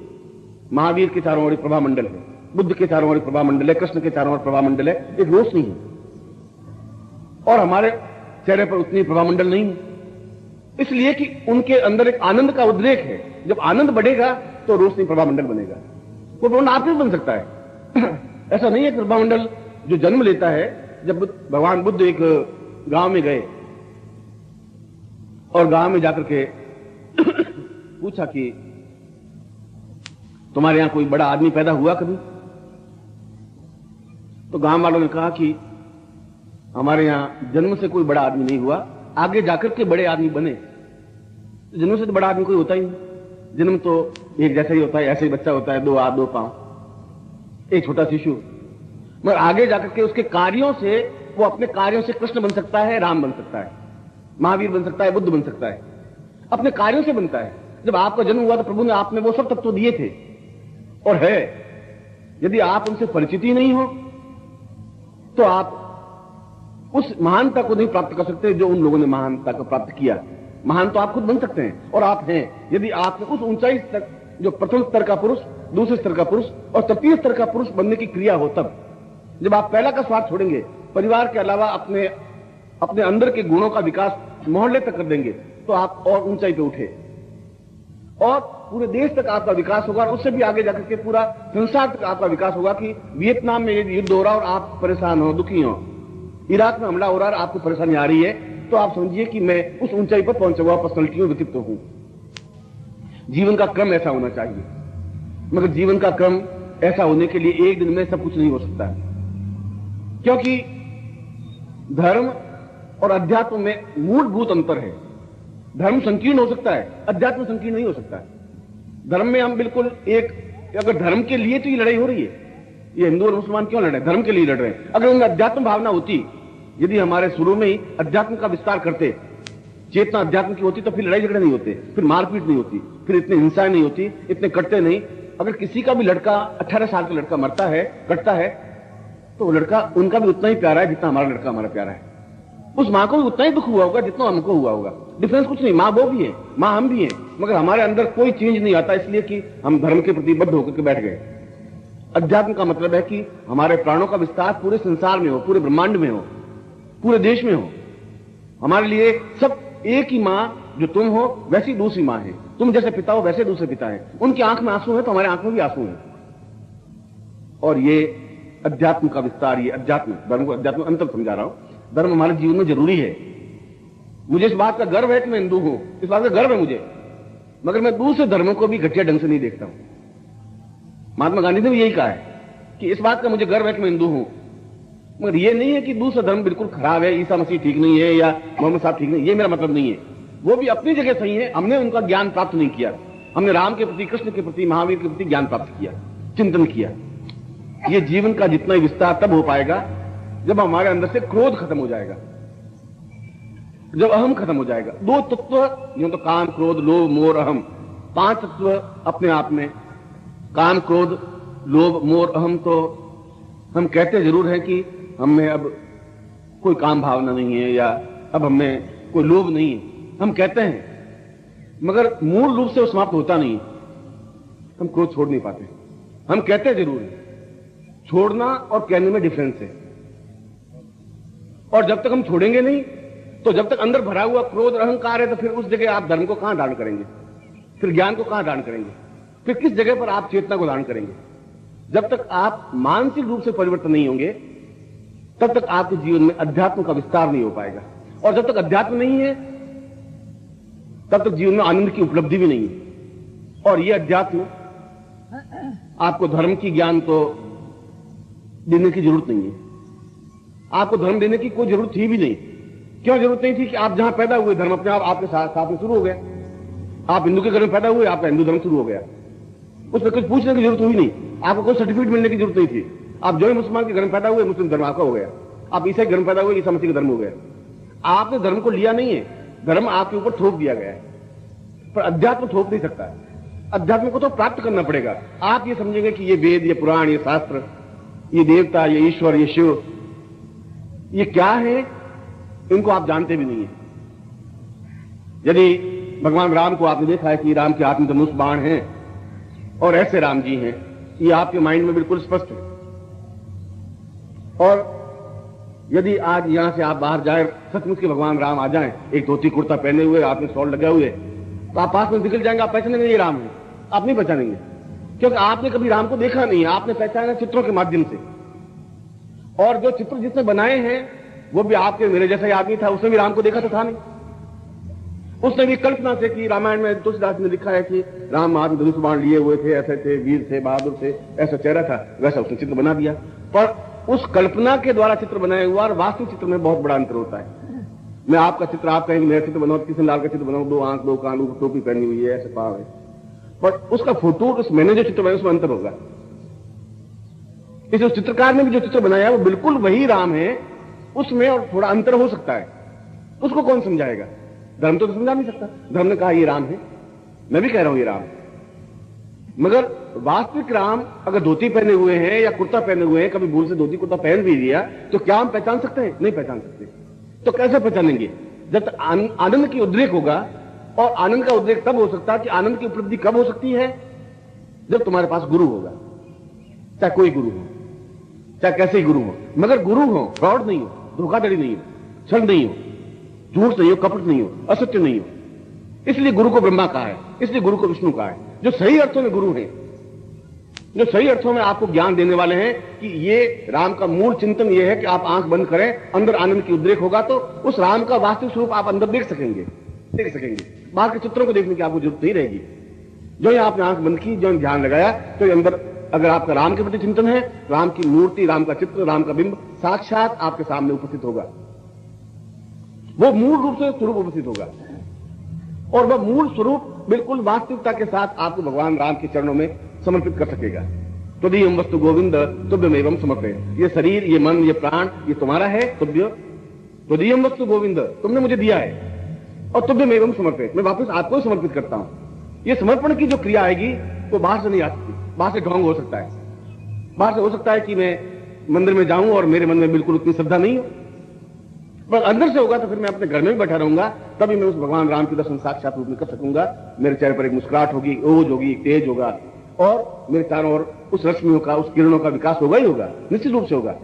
महावीर के चारों ओर एक प्रभा मंडल है, बुद्ध के चारों ओर एक प्रभा मंडल है, कृष्ण के चारों ओर प्रभा मंडल है, एक रोशनी है। और हमारे चेहरे पर उतनी प्रभा मंडल नहीं है, इसलिए कि उनके अंदर एक आनंद का उद्रेक है। जब आनंद बढ़ेगा तो रोशनी प्रभा मंडल बनेगा। वो प्रभा आप भी बन सकता है। ऐसा नहीं है कि प्रभा मंडल जो जन्म लेता है। जब भगवान बुद्ध एक गांव में गए और गांव में जाकर के पूछा कि तुम्हारे यहां कोई बड़ा आदमी पैदा हुआ कभी? तो गांव वालों ने कहा कि हमारे यहां जन्म से कोई बड़ा आदमी नहीं हुआ, आगे जाकर के बड़े आदमि बने। जन्म से तो बड़ा आदमी कोई होता ही नहीं। जन्म तो एक जैसा ही होता है, ऐसे ही बच्चा होता है, 2 हाथ 2 पांव, एक छोटा शिशु। मगर आगे जाकर के उसके कार्यों से, वो अपने कार्यों से कृष्ण बन सकता है, राम बन सकता है, महावीर बन सकता है, बुद्ध बन सकता है। अपने कार्यों से बनता है। जब आपका जन्म हुआ तो प्रभु ने आप में वो सब तत्व दिए थे और है। यदि आप उनसे परिचित ही नहीं हो तो आप उस महानता को नहीं प्राप्त कर सकते जो उन लोगों ने महानता को प्राप्त किया। महान तो आप खुद बन सकते हैं और आप हैं, यदि आपने उस ऊंचाई तक, जो प्रथम स्तर का पुरुष, दूसरे स्तर का पुरुष और तृतीय स्तर का पुरुष बनने की क्रिया हो। तब जब आप पहला का स्वार्थ छोड़ेंगे, परिवार के अलावा अपने अंदर के गुणों का विकास मोहल्ले तक कर देंगे, तो आप और ऊंचाई पे उठे और पूरे देश तक आपका विकास होगा। और उससे भी आगे जाकर के पूरा संसार तक आपका विकास होगा। कि वियतनाम में यदि युद्ध हो रहा और आप परेशान हो, दुखी हो, इराक में हमला हो रहा है, आपको परेशानी आ रही है, तो आप समझिए कि मैं उस ऊंचाई पर पहुंचा हुआ पर्सनालिटी में व्यक्तित्व हूं। जीवन का क्रम ऐसा होना चाहिए। मगर जीवन का क्रम ऐसा होने के लिए एक दिन में सब कुछ नहीं हो सकता, क्योंकि धर्म और अध्यात्म में मूलभूत अंतर है। धर्म संकीर्ण हो सकता है, अध्यात्म संकीर्ण नहीं हो सकता। धर्म में हम बिल्कुल एक, अगर धर्म के लिए तो ये लड़ाई हो रही है, ये हिंदू और मुसलमान क्यों लड़ रहे हैं? धर्म के लिए लड़ रहे हैं। अगर उनमें अध्यात्म भावना होती, यदि हमारे शुरू में ही अध्यात्म का विस्तार करते, चेतना अध्यात्म की होती, तो फिर लड़ाई झगड़े नहीं होते, फिर मारपीट नहीं होती, फिर इतनी हिंसा नहीं होती, इतने कटते नहीं। अगर किसी का भी लड़का, 18 साल का लड़का मरता है, कटता है, तो वो लड़का उनका भी उतना ही प्यारा है जितना हमारा लड़का हमारा प्यारा है। उस मां को भी उतना ही दुख हुआ होगा जितना हमको हुआ होगा। डिफरेंस कुछ नहीं, मां वो भी है, मां हम भी हैं, मगर हमारे अंदर कोई चेंज नहीं आता, इसलिए कि हम धर्म के प्रति बद्ध होकर के बैठ गए। अध्यात्म का मतलब है कि हमारे प्राणों का विस्तार पूरे संसार में हो, पूरे ब्रह्मांड में हो, पूरे देश में हो। हमारे लिए सब एक ही मां, जो तुम हो वैसी दूसरी मां है, तुम जैसे पिता हो वैसे दूसरे पिता है। उनकी आंख में आंसू है तो हमारे आंख में भी आंसू है। और ये अध्यात्म का विस्तार, ये अध्यात्म, धर्म को अध्यात्म अंतर समझा रहा हूं। धर्म हमारे जीवन में जरूरी है। मुझे इस बात का गर्व है कि मैं हिंदू हूं, इस बात का गर्व है मुझे, मगर मैं दूसरे धर्मों को भी घटिया ढंग से नहीं देखता हूं। महात्मा गांधी ने भी यही कहा है कि इस बात का मुझे गर्व है कि मैं हिंदू हूं, मगर ये नहीं है कि दूसरा धर्म बिल्कुल खराब है, ईसा मसीह ठीक नहीं है या मोहम्मद साहब ठीक नहीं, ये मेरा मतलब नहीं है। वो भी अपनी जगह सही है, हमने उनका ज्ञान प्राप्त नहीं किया। हमने राम के प्रति, कृष्ण के प्रति, महावीर के प्रति ज्ञान प्राप्त किया, चिंतन किया। ये जीवन का जितना ही विस्तार तब हो पाएगा जब हमारे अंदर से क्रोध खत्म हो जाएगा, जब अहम खत्म हो जाएगा। 2 तत्व, यूं तो काम, क्रोध, लोभ, मोह, अहम, 5 तत्व अपने आप में। काम, क्रोध, लोभ, मोह, अहम, तो हम कहते जरूर हैं कि हमें अब कोई काम भावना नहीं है या अब हमें कोई लोभ नहीं है, हम कहते हैं, मगर मूल रूप से वो समाप्त होता नहीं। हम क्रोध छोड़ नहीं पाते। हम कहते जरूर हैं, छोड़ना और कहने में डिफरेंस है। और जब तक हम छोड़ेंगे नहीं, तो जब तक अंदर भरा हुआ क्रोध और अहंकार है, तो फिर उस जगह आप धर्म को कहां धारण करेंगे? फिर ज्ञान को कहां धारण करेंगे? फिर किस जगह पर आप चेतना को धारण करेंगे? जब तक आप मानसिक रूप से परिवर्तन नहीं होंगे, तब तक आपके जीवन में अध्यात्म का विस्तार नहीं हो पाएगा। और जब तक अध्यात्म नहीं है, तब तक जीवन में आनंद की उपलब्धि भी नहीं है। और यह अध्यात्म आपको धर्म की ज्ञान तो देने की जरूरत नहीं है। आपको धर्म देने की कोई जरूरत थी भी नहीं। क्यों जरूरत नहीं थी? कि आप जहां पैदा हुए, धर्म अपने आप आपके साथ में शुरू हो गया। आप हिंदू के घर में पैदा हुए, आपका हिंदू धर्म शुरू हो गया। उसमें कुछ पूछने की जरूरत हुई नहीं, आपको कोई सर्टिफिकेट मिलने की जरूरत नहीं थी। आप जो ही मुसलमान के घर में पैदा हुए, मुस्लिम धर्म आपका हो गया। आप ईसाई घर में पैदा हुए, ईसा मसीह का धर्म हो गया। आपने धर्म को लिया नहीं है, धर्म आपके ऊपर थोप दिया गया है। पर अध्यात्म थोप नहीं सकता। अध्यात्म को तो प्राप्त करना पड़ेगा। आप ये समझेंगे कि ये वेद, ये पुराण, ये शास्त्र, ये देवता, ये ईश्वर, ये शिव, ये क्या है, इनको आप जानते भी नहीं है। यदि भगवान राम को आपने देखा है कि राम के हाथ में धनुष बाण हैं और ऐसे राम जी हैं, ये आपके माइंड में बिल्कुल स्पष्ट है। और यदि आज यहां से आप बाहर जाए, सचमुच के भगवान राम आ जाएं, एक धोती कुर्ता पहने हुए, हाथ में शॉल लगे हुए, तो आप पास में निकल जाएंगे, आप पहचानेंगे ये राम है? आप नहीं पहचानेंगे, क्योंकि आपने कभी राम को देखा नहीं है, आपने पहचाना चित्रों के माध्यम से। और जो चित्र जिसने बनाए हैं वो भी आपके मेरे जैसा ही आदमी था, उसने भी राम को देखा तो था नहीं। उसने भी कल्पना से कि रामायण में तुलसीदास ने लिखा है कि राम हाथ में धनुष बाण लिए हुए थे, ऐसे थे, वीर थे, बहादुर थे, ऐसा चेहरा था, वैसा उसने चित्र बना दिया। पर उस कल्पना के द्वारा चित्र बनाया हुआ और वास्तविक चित्र में बहुत बड़ा अंतर होता है। मैं आपका चित्र, आप कहेंगे मेरा चित्र बनाओ, किशन लाल का चित्र बनाओ, 2 आंख 2 कान, टोपी पहनी हुई है, ऐसे पाव है, पर उसका फोटो, उस मैंने जो चित्र बनाया उसमें अंतर होगा। इस चित्रकार ने भी जो चित्र बनाया वो बिल्कुल वही राम है, उसमें और थोड़ा अंतर हो सकता है। उसको कौन समझाएगा? धर्म तो समझा नहीं सकता। धर्म ने कहा ये राम है, मैं भी कह रहा हूं ये राम है, मगर वास्तविक राम अगर धोती पहने हुए हैं या कुर्ता पहने हुए हैं, कभी भूल से धोती कुर्ता पहन भी दिया, तो क्या हम पहचान सकते हैं? नहीं पहचान सकते। तो कैसे पहचानेंगे? जब तक आनंद की उद्रेक होगा, और आनंद का उद्रेक तब हो सकता है कि आनंद की उपलब्धि कब हो सकती है? जब तुम्हारे पास गुरु होगा, चाहे कोई गुरु हो, चाहे कैसे ही गुरु हो, मगर गुरु हो, फ्रॉड नहीं हो, धोखाधड़ी नहीं हो, छल नहीं हो, झूठ नहीं हो, कपट नहीं हो, असत्य नहीं हो। इसलिए गुरु को ब्रह्मा कहा है, इसलिए गुरु को विष्णु कहा है। जो सही अर्थों में गुरु हैं, जो सही अर्थों में आपको ज्ञान देने वाले हैं कि ये राम का मूल चिंतन ये है कि आप आंख बंद करें, अंदर आनंद की उद्रेक होगा, तो उस राम का वास्तविक स्वरूप आप अंदर देख सकेंगे। बाहर के चित्रों को देखने की आपको जरूरत नहीं रहेगी। जो ही आपने आंख बंद की, जो ध्यान लगाया, तो अंदर अगर आपका राम के प्रति चिंतन है, राम की मूर्ति, राम का चित्र, राम का बिंब साक्षात आपके सामने उपस्थित होगा। वो मूल रूप से स्वरूप उपस्थित होगा, और वह मूल स्वरूप बिल्कुल वास्तविकता के साथ आपको भगवान राम के चरणों में समर्पित कर सकेगा। त्वदीयं वस्तु गोविंद तुभ्यमेवं समर्पये। ये शरीर, ये मन, ये प्राण, ये तुम्हारा है। त्वदीयं वस्तु गोविंद, तुमने मुझे दिया है, और तुभ्यमेवं समर्पये, मैं वापस आपको समर्पित करता हूं। ये समर्पण की जो क्रिया आएगी वो बाहर से नहीं आ सकती। बाहर से ढोंग हो सकता है, बाहर से हो सकता है कि मैं मंदिर में जाऊं और मेरे मन में बिल्कुल उतनी श्रद्धा नहीं हो, पर अंदर से होगा तो फिर मैं अपने घर में भी बैठा रहूंगा, तभी मैं उस भगवान राम के दर्शन साक्षात रूप में कर सकूंगा। मेरे चेहरे पर एक मुस्कुराहट होगी, ओज होगी, तेज होगा, और मेरे चारों ओर उस रश्मियों का, उस किरणों का विकास होगा ही होगा, निश्चित रूप से होगा।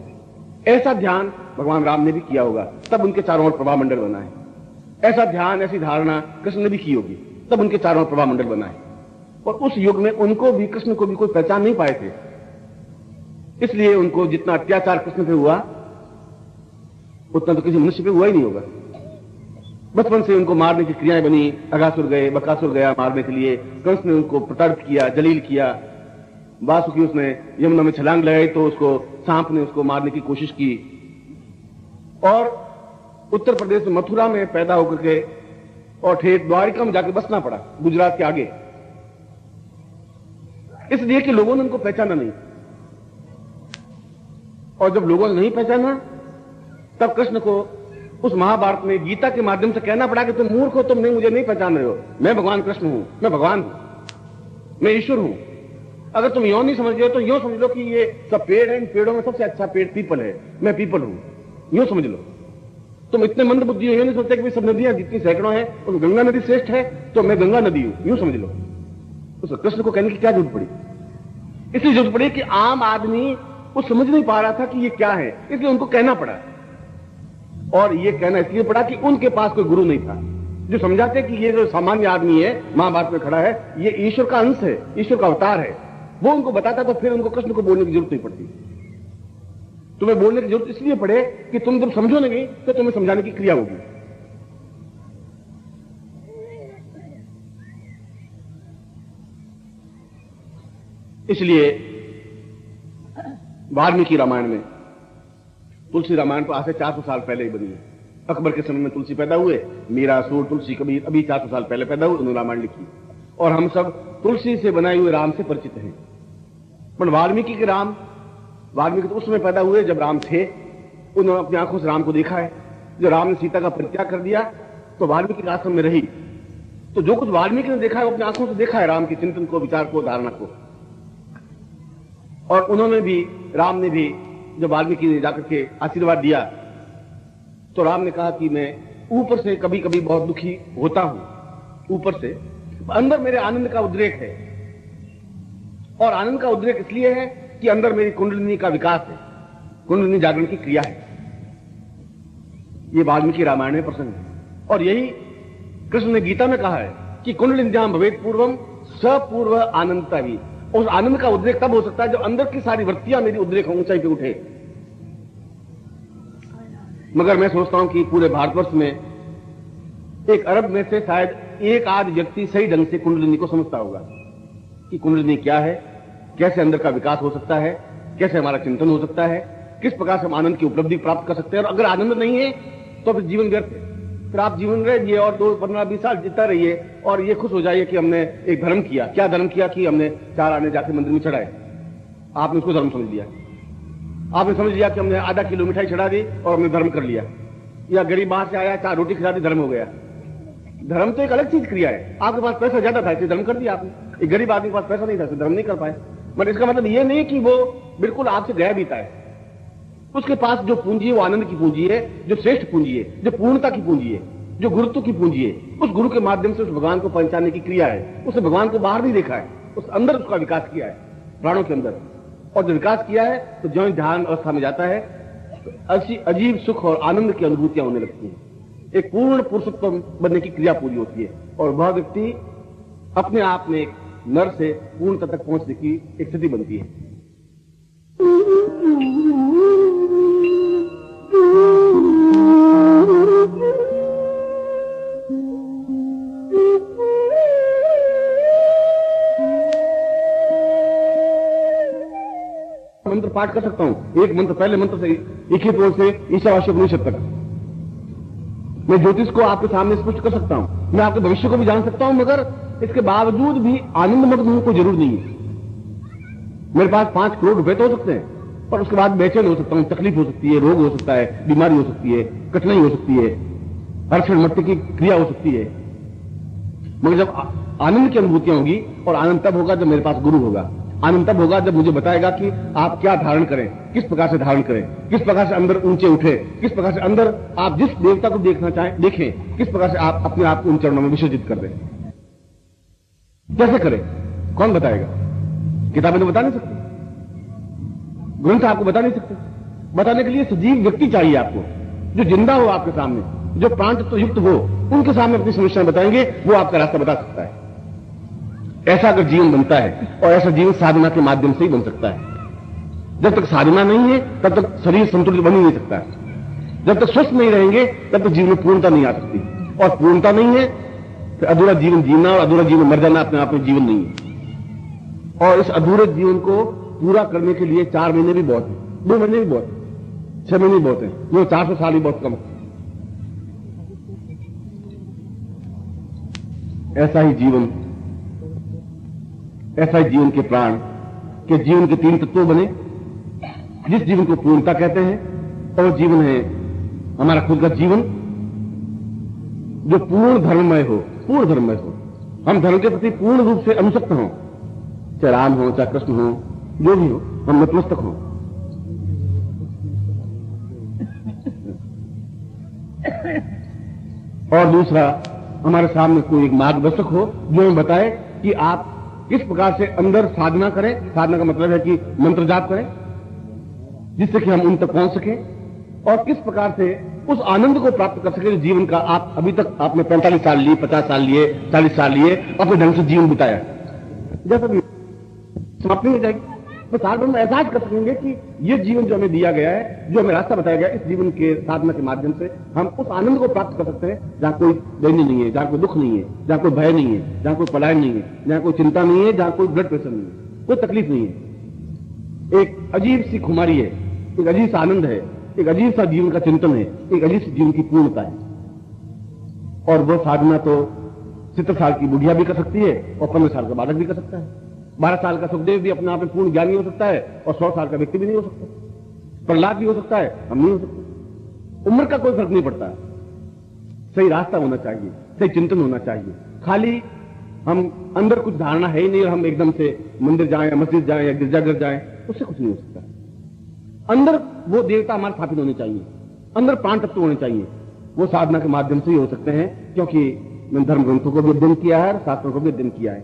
ऐसा ध्यान भगवान राम ने भी किया होगा, तब उनके चारों ओर प्रभा मंडल बना है। ऐसा ध्यान, ऐसी धारणा कृष्ण ने भी की होगी, तब उनके चारों ओर प्रभा मंडल बना है। और उस युग में उनको भी, कृष्ण को भी कोई पहचान नहीं पाए थे, इसलिए उनको जितना अत्याचार कृष्ण पे हुआ उतना तो किसी मनुष्य पे हुआ ही नहीं होगा। बचपन से उनको मारने की क्रियाएं बनी, अगासुर गए, बकासुर गया मारने के लिए, कंस ने उनको प्रताड़ित किया, जलील किया, वासुकी उसने यमुना में छलांग लगाई तो उसको सांप ने उसको मारने की कोशिश की, और उत्तर प्रदेश में मथुरा में पैदा होकर के और ठेठ द्वारिका में जाकर बसना पड़ा, गुजरात के आगे, इसलिए कि लोगों ने उनको पहचाना नहीं। और जब लोगों ने नहीं पहचाना, तब कृष्ण को उस महाभारत में गीता के माध्यम से कहना पड़ा कि तुम मूर्ख हो, तुम नहीं, मुझे नहीं पहचान रहे हो, मैं भगवान कृष्ण हूं, मैं भगवान हूं, मैं ईश्वर हूं। अगर तुम यो नहीं समझ रहे हो तो यो समझ लो कि ये सब पेड़ है, इन पेड़ों में सबसे अच्छा पेड़ पीपल है, मैं पीपल हूं, यो समझ लो। तुम इतने मंद बुद्धि हो, ये नहीं सोचते कि सब नदियां जितनी सैकड़ों हैं उस गंगा नदी श्रेष्ठ है, तो मैं गंगा नदी हूं, यूं समझ लो। उस कृष्ण को कहने की क्या जरूरत पड़ी? इसलिए जरूरत पड़ी कि आम आदमी वो समझ नहीं पा रहा था कि ये क्या है, इसलिए उनको कहना पड़ा। और ये कहना इसलिए पड़ा कि उनके पास कोई गुरु नहीं था जो समझाते कि ये जो सामान्य आदमी है महाभारत में खड़ा है, ये ईश्वर का अंश है, ईश्वर का अवतार है। वो उनको बताता तो फिर उनको कृष्ण को बोलने की जरूरत नहीं पड़ती। तुम्हें बोलने की जरूरत इसलिए पड़े कि तुम जब समझो नहीं तो तुम्हें समझाने की क्रिया होगी। इसलिए वाल्मीकि रामायण में, तुलसी रामायण तो आज से 400 साल पहले ही बनी है। अकबर के समय में तुलसी पैदा हुए, मीरा, सूर, तुलसी, कबीर अभी 400 साल पहले पैदा हुए, उन्होंने रामायण लिखी, और हम सब तुलसी से बनाए हुए राम से परिचित हैं। पर वाल्मीकि के राम, वाल्मीकि तो उस समय पैदा हुए जब राम थे, उन्होंने अपनी आंखों से राम को देखा है। जब राम ने सीता का परित्याग कर दिया तो वाल्मीकि के आश्रम में रही, तो जो कुछ वाल्मीकि ने देखा है वो अपनी आंखों से देखा है, राम के चिंतन को, विचार को, धारणा को। और उन्होंने भी, राम ने भी, जब वाल्मीकि ने जाकर के आशीर्वाद दिया तो राम ने कहा कि मैं ऊपर से कभी कभी बहुत दुखी होता हूं, ऊपर से अंदर मेरे आनंद का उद्रेक है। और आनंद का उद्रेक इसलिए है कि अंदर मेरी कुंडलिनी का विकास है, कुंडलिनी जागरण की क्रिया है। ये वाल्मीकि रामायण में प्रसंग है और यही कृष्ण ने गीता में कहा है कि कुंडलिन्याम भवेत् पूर्वम सपूर्व आनंदता भी। उस आनंद का उद्रेक तब हो सकता है जब अंदर की सारी वृत्तियां मेरी उद्रेक हो, ऊंचाई पे उठे। मगर मैं सोचता हूं कि पूरे भारतवर्ष में 1 अरब में से शायद एक आध व्यक्ति सही ढंग से कुंडलिनी को समझता होगा कि कुंडलिनी क्या है, कैसे अंदर का विकास हो सकता है, कैसे हमारा चिंतन हो सकता है, किस प्रकार से हम आनंद की उपलब्धि प्राप्त कर सकते हैं। और अगर आनंद नहीं है तो फिर जीवन व्यर्थ है। फिर आप जीवन रहिए और 2, 15, 20 साल जीता रहिए और ये खुश हो जाइए कि हमने एक धर्म किया। क्या धर्म किया कि हमने 4 आने जाके मंदिर में चढ़ाए, आपने उसको धर्म समझ लिया। आपने समझ लिया कि हमने आधा किलो मिठाई चढ़ा दी और हमने धर्म कर लिया। या गरीब बाहर से आया, 4 रोटी खिला दी, धर्म हो गया। धर्म तो एक अलग चीज क्रिया है। आपके पास पैसा ज्यादा था इसलिए धर्म कर दिया आपने। एक गरीब आदमी के पास पैसा नहीं था इसलिए धर्म नहीं कर पाए। मगर इसका मतलब ये नहीं कि वो बिल्कुल आपसे गया बीता है। उसके पास जो पूंजी है वो आनंद की पूंजी है, जो श्रेष्ठ पूंजी है, जो पूर्णता की पूंजी है, जो गुरुत्व की पूंजी है। उस गुरु के माध्यम से उस भगवान को पहचानने की क्रिया है। उसने भगवान को बाहर नहीं देखा है, उस अंदर उसका विकास किया है, प्राणों के अंदर। और जब विकास किया है तो जो ध्यान अवस्था में जाता है तो ऐसी अजीब सुख और आनंद की अनुभूतियां होने लगती हैं। एक पूर्ण पुरुषत्व बनने की क्रिया पूरी होती है और वह व्यक्ति अपने आप में एक नर से पूर्णता तक पहुंचने की एक स्थिति बनती है। मंत्र पाठ कर सकता हूं, एक मंत्र, पहले मंत्र से 21 ओर से ईशावास्य उपनिषद तक। मैं ज्योतिष को आपके सामने स्पष्ट कर सकता हूं, मैं आपके भविष्य को भी जान सकता हूं, मगर इसके बावजूद भी आनंद मत होने को जरूर नहीं है। मेरे पास 5 करोड़ रुपए तो हो सकते हैं पर उसके बाद बेचैन हो सकता हूं, तकलीफ हो सकती है, रोग हो सकता है, बीमारी हो सकती है, कठिनाई हो सकती है, हर्षण मट्टी की क्रिया हो सकती है। मगर जब आनंद की अनुभूतियां होगी, और आनंद तब होगा जब मेरे पास गुरु होगा। आनंद तब होगा जब मुझे बताएगा कि आप क्या धारण करें, किस प्रकार से धारण करें, किस प्रकार से अंदर ऊंचे उठे, किस प्रकार से अंदर आप जिस देवता को देखना चाहें देखें, किस प्रकार से आप अपने आप को उन चरणों में विसर्जित कर दें। कैसे करें, कौन बताएगा? किताबें तो बता नहीं सकती, ग्रंथ आपको बता नहीं सकते। बताने के लिए सजीव व्यक्ति चाहिए आपको, जो जिंदा हो आपके सामने, जो प्राण तत्व युक्त हो, उनके सामने अपनी समस्याएं बताएंगे, वो आपका रास्ता बता सकता है। ऐसा अगर जीवन बनता है, और ऐसा जीवन साधना के माध्यम से ही बन सकता है। जब तक साधना नहीं है तब तक शरीर संतुलित बन ही नहीं सकता है। जब तक स्वस्थ नहीं रहेंगे तब तक जीवन में पूर्णता नहीं आ सकती, और पूर्णता नहीं है तो अधूरा जीवन जीना, और अधूरा जीवन मर जाना अपने आप में जीवन नहीं है। और इस अधूरे जीवन को पूरा करने के लिए 4 महीने भी बहुत है, 2 महीने भी बहुत है, 6 महीने भी बहुत है, वो 400 साल भी बहुत कम है। ऐसा ही जीवन, ऐसा ही जीवन के प्राण के जीवन के 3 तत्व बने, जिस जीवन को पूर्णता कहते हैं। और जीवन है हमारा खुद का जीवन जो पूर्ण धर्ममय हो, पूर्ण धर्ममय हो। हम धर्म के प्रति पूर्ण रूप से अनुसक्त हों, चाहे राम हो, चाहे कृष्ण हो, जो भी हो, हम नतमस्तक हों। और दूसरा, हमारे सामने कोई एक मार्गदर्शक हो जो हमें बताए कि आप किस प्रकार से अंदर साधना करें। साधना का मतलब है कि मंत्र जाप करें, जिससे कि हम उन तक पहुंच सकें, और किस प्रकार से उस आनंद को प्राप्त कर सके जो जीवन का आप अभी तक आपने 45 साल लिए, 50 साल लिए, 40 साल लिए, अपने ढंग से जीवन बिताया। जैसा भी समाप्ति हो जाएगी तो साल भर में एहसास कर सकेंगे कि ये जीवन जो हमें दिया गया है, जो हमें रास्ता बताया गया, इस जीवन के साधना के माध्यम से हम उस आनंद को प्राप्त कर सकते हैं जहां कोई दैन्य नहीं है, जहां कोई दुख नहीं है, जहां कोई भय नहीं है, जहां कोई पलायन नहीं है, जहां कोई चिंता नहीं है, जहां कोई ब्लड प्रेशर नहीं है, कोई तकलीफ नहीं है। एक अजीब सी खुमारी है, एक अजीब सा आनंद है, एक अजीब सा जीवन का चिंतन है, एक अजीब सी जीवन की पूर्णता है। और वह साधना तो 70 साल की बुढ़िया भी कर सकती है और 15 साल का बालक भी कर सकता है। 12 साल का सुखदेव भी अपने आप में पूर्ण ज्ञानी हो सकता है और 100 साल का व्यक्ति भी नहीं हो सकता। प्रहलाद भी हो सकता है, हम नहीं हो सकते। उम्र का कोई फर्क नहीं पड़ता। सही रास्ता होना चाहिए, सही चिंतन होना चाहिए। खाली हम अंदर कुछ धारणा है ही नहीं और हम एकदम से मंदिर जाएं या मस्जिद जाएं या गिरजाघर जाएं, उससे कुछ नहीं हो सकता। अंदर वो देवता हमारे स्थापित होने चाहिए, अंदर प्राण तत्व होने चाहिए, वो साधना के माध्यम से ही हो सकते हैं, क्योंकि मैंने धर्म ग्रंथों को भी अध्ययन किया है और शास्त्रों को भी अध्ययन किया है।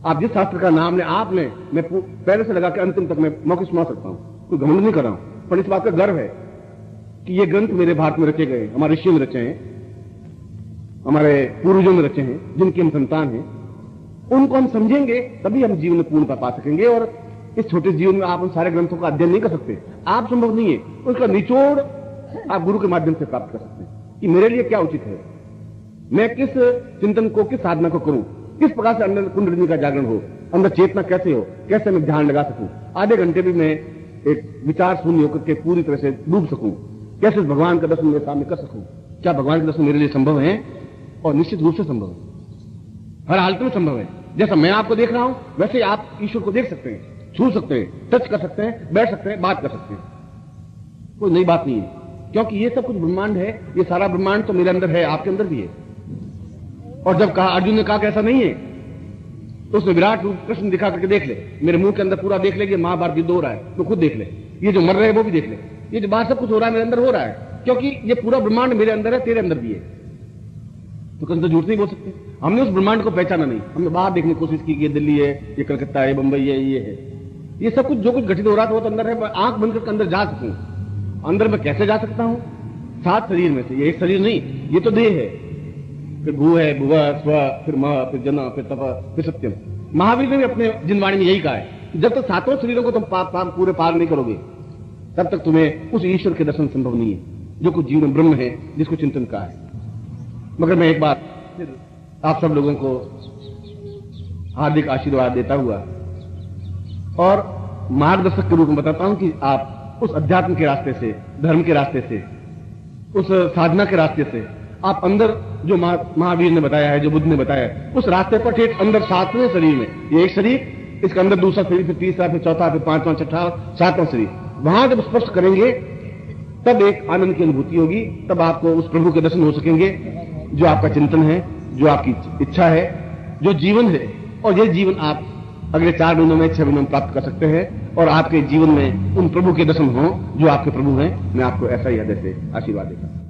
आप जिस शास्त्र का नाम ले आपने, मैं पहले से लगा के अंतिम तक मैं मौके सुना सकता हूं, कोई घमंड नहीं कर रहा हूं, पर इस बात का गर्व है कि ये ग्रंथ मेरे भारत में रचे गए, हमारे ऋषियों ने रचे हैं, हमारे पूर्वजों ने रचे हैं, जिनके हम संतान हैं। उनको हम समझेंगे तभी हम जीवन में पूर्णता पा सकेंगे। और इस छोटे जीवन में आप उन सारे ग्रंथों का अध्ययन नहीं कर सकते, आप संभव नहीं है। उसका निचोड़ आप गुरु के माध्यम से प्राप्त कर सकते हैं कि मेरे लिए क्या उचित है, मैं किस चिंतन को, किस साधना को करूं, किस प्रकार से अंदर कुंडलिनी का जागरण हो, अंदर चेतना कैसे हो, कैसे मैं ध्यान लगा सकूं, आधे घंटे भी मैं एक विचार शून्य होकर के पूरी तरह से डूब सकूं, कैसे भगवान का दर्शन मेरे सामने कर सकूं। क्या भगवान का दर्शन मेरे लिए संभव है? और निश्चित रूप से संभव है, हर हालत में संभव है। जैसा मैं आपको देख रहा हूं वैसे आप ईश्वर को देख सकते हैं, छू सकते हैं, टच कर सकते हैं, बैठ सकते हैं, बात कर सकते हैं। कोई नई बात नहीं है, क्योंकि ये सब कुछ ब्रह्मांड है। ये सारा ब्रह्मांड तो मेरे अंदर है, आपके अंदर भी है। और जब कहा, अर्जुन ने कहा कि ऐसा नहीं है, तो उसने विराट रूप कृष्ण दिखा करके देख ले, मेरे मुंह के अंदर पूरा देख ले कि महाभारत युद्ध हो रहा है, तो खुद देख ले, ये जो मर रहे हैं वो भी देख ले, ये जो बाहर सब कुछ हो रहा है मेरे अंदर हो रहा है, क्योंकि ये पूरा ब्रह्मांड मेरे अंदर है, तेरे अंदर भी है। तो कृष्ण तो झूठ नहीं बोल सकते। हमने उस ब्रह्मांड को पहचाना नहीं, हमने बाहर देखने की कोशिश की कि ये दिल्ली है, ये कलकत्ता है, बंबई है, ये है, ये सब कुछ जो कुछ घटित हो रहा था वो तो अंदर है। आंख बंद करके अंदर जा सकूं, अंदर मैं कैसे जा सकता हूं? 7 शरीर में से, ये एक शरीर नहीं, ये तो देह है, फिर भू है, भुव, स्व, फिर म, फिर जन, फिर तप, फिर सत्यम। महावीर ने भी अपने जिनवाणी में यही कहा है, जब तक 7 शरीरों को तुम पूरे पार नहीं करोगे तब तक तुम्हें उस ईश्वर के दर्शन संभव नहीं है जो कुछ जीवन में ब्रह्म है, जिसको चिंतन का है। मगर मैं एक बार फिर आप सब लोगों को हार्दिक आशीर्वाद देता हुआ और मार्गदर्शक के रूप में बताता हूं कि आप उस अध्यात्म के रास्ते से, धर्म के रास्ते से, उस साधना के रास्ते से आप अंदर जो महावीर ने बताया है, जो बुद्ध ने बताया है, उस रास्ते पर ठीक अंदर 7वें शरीर में, ये एक शरीर, इसके अंदर दूसरा शरीर, फिर तीसरा, फिर चौथा, फिर 5वां, 6वां, 7वां शरीर, वहां जब स्पर्श करेंगे तब एक आनंद की अनुभूति होगी, तब आपको उस प्रभु के दर्शन हो सकेंगे जो आपका चिंतन है, जो आपकी इच्छा है, जो जीवन है। और ये जीवन आप अगले 4 महीनों में, 6 महीनों में प्राप्त कर सकते हैं और आपके जीवन में उन प्रभु के दर्शन हो जो आपके प्रभु हैं। मैं आपको ऐसा ही हृदय से आशीर्वाद देता हूं।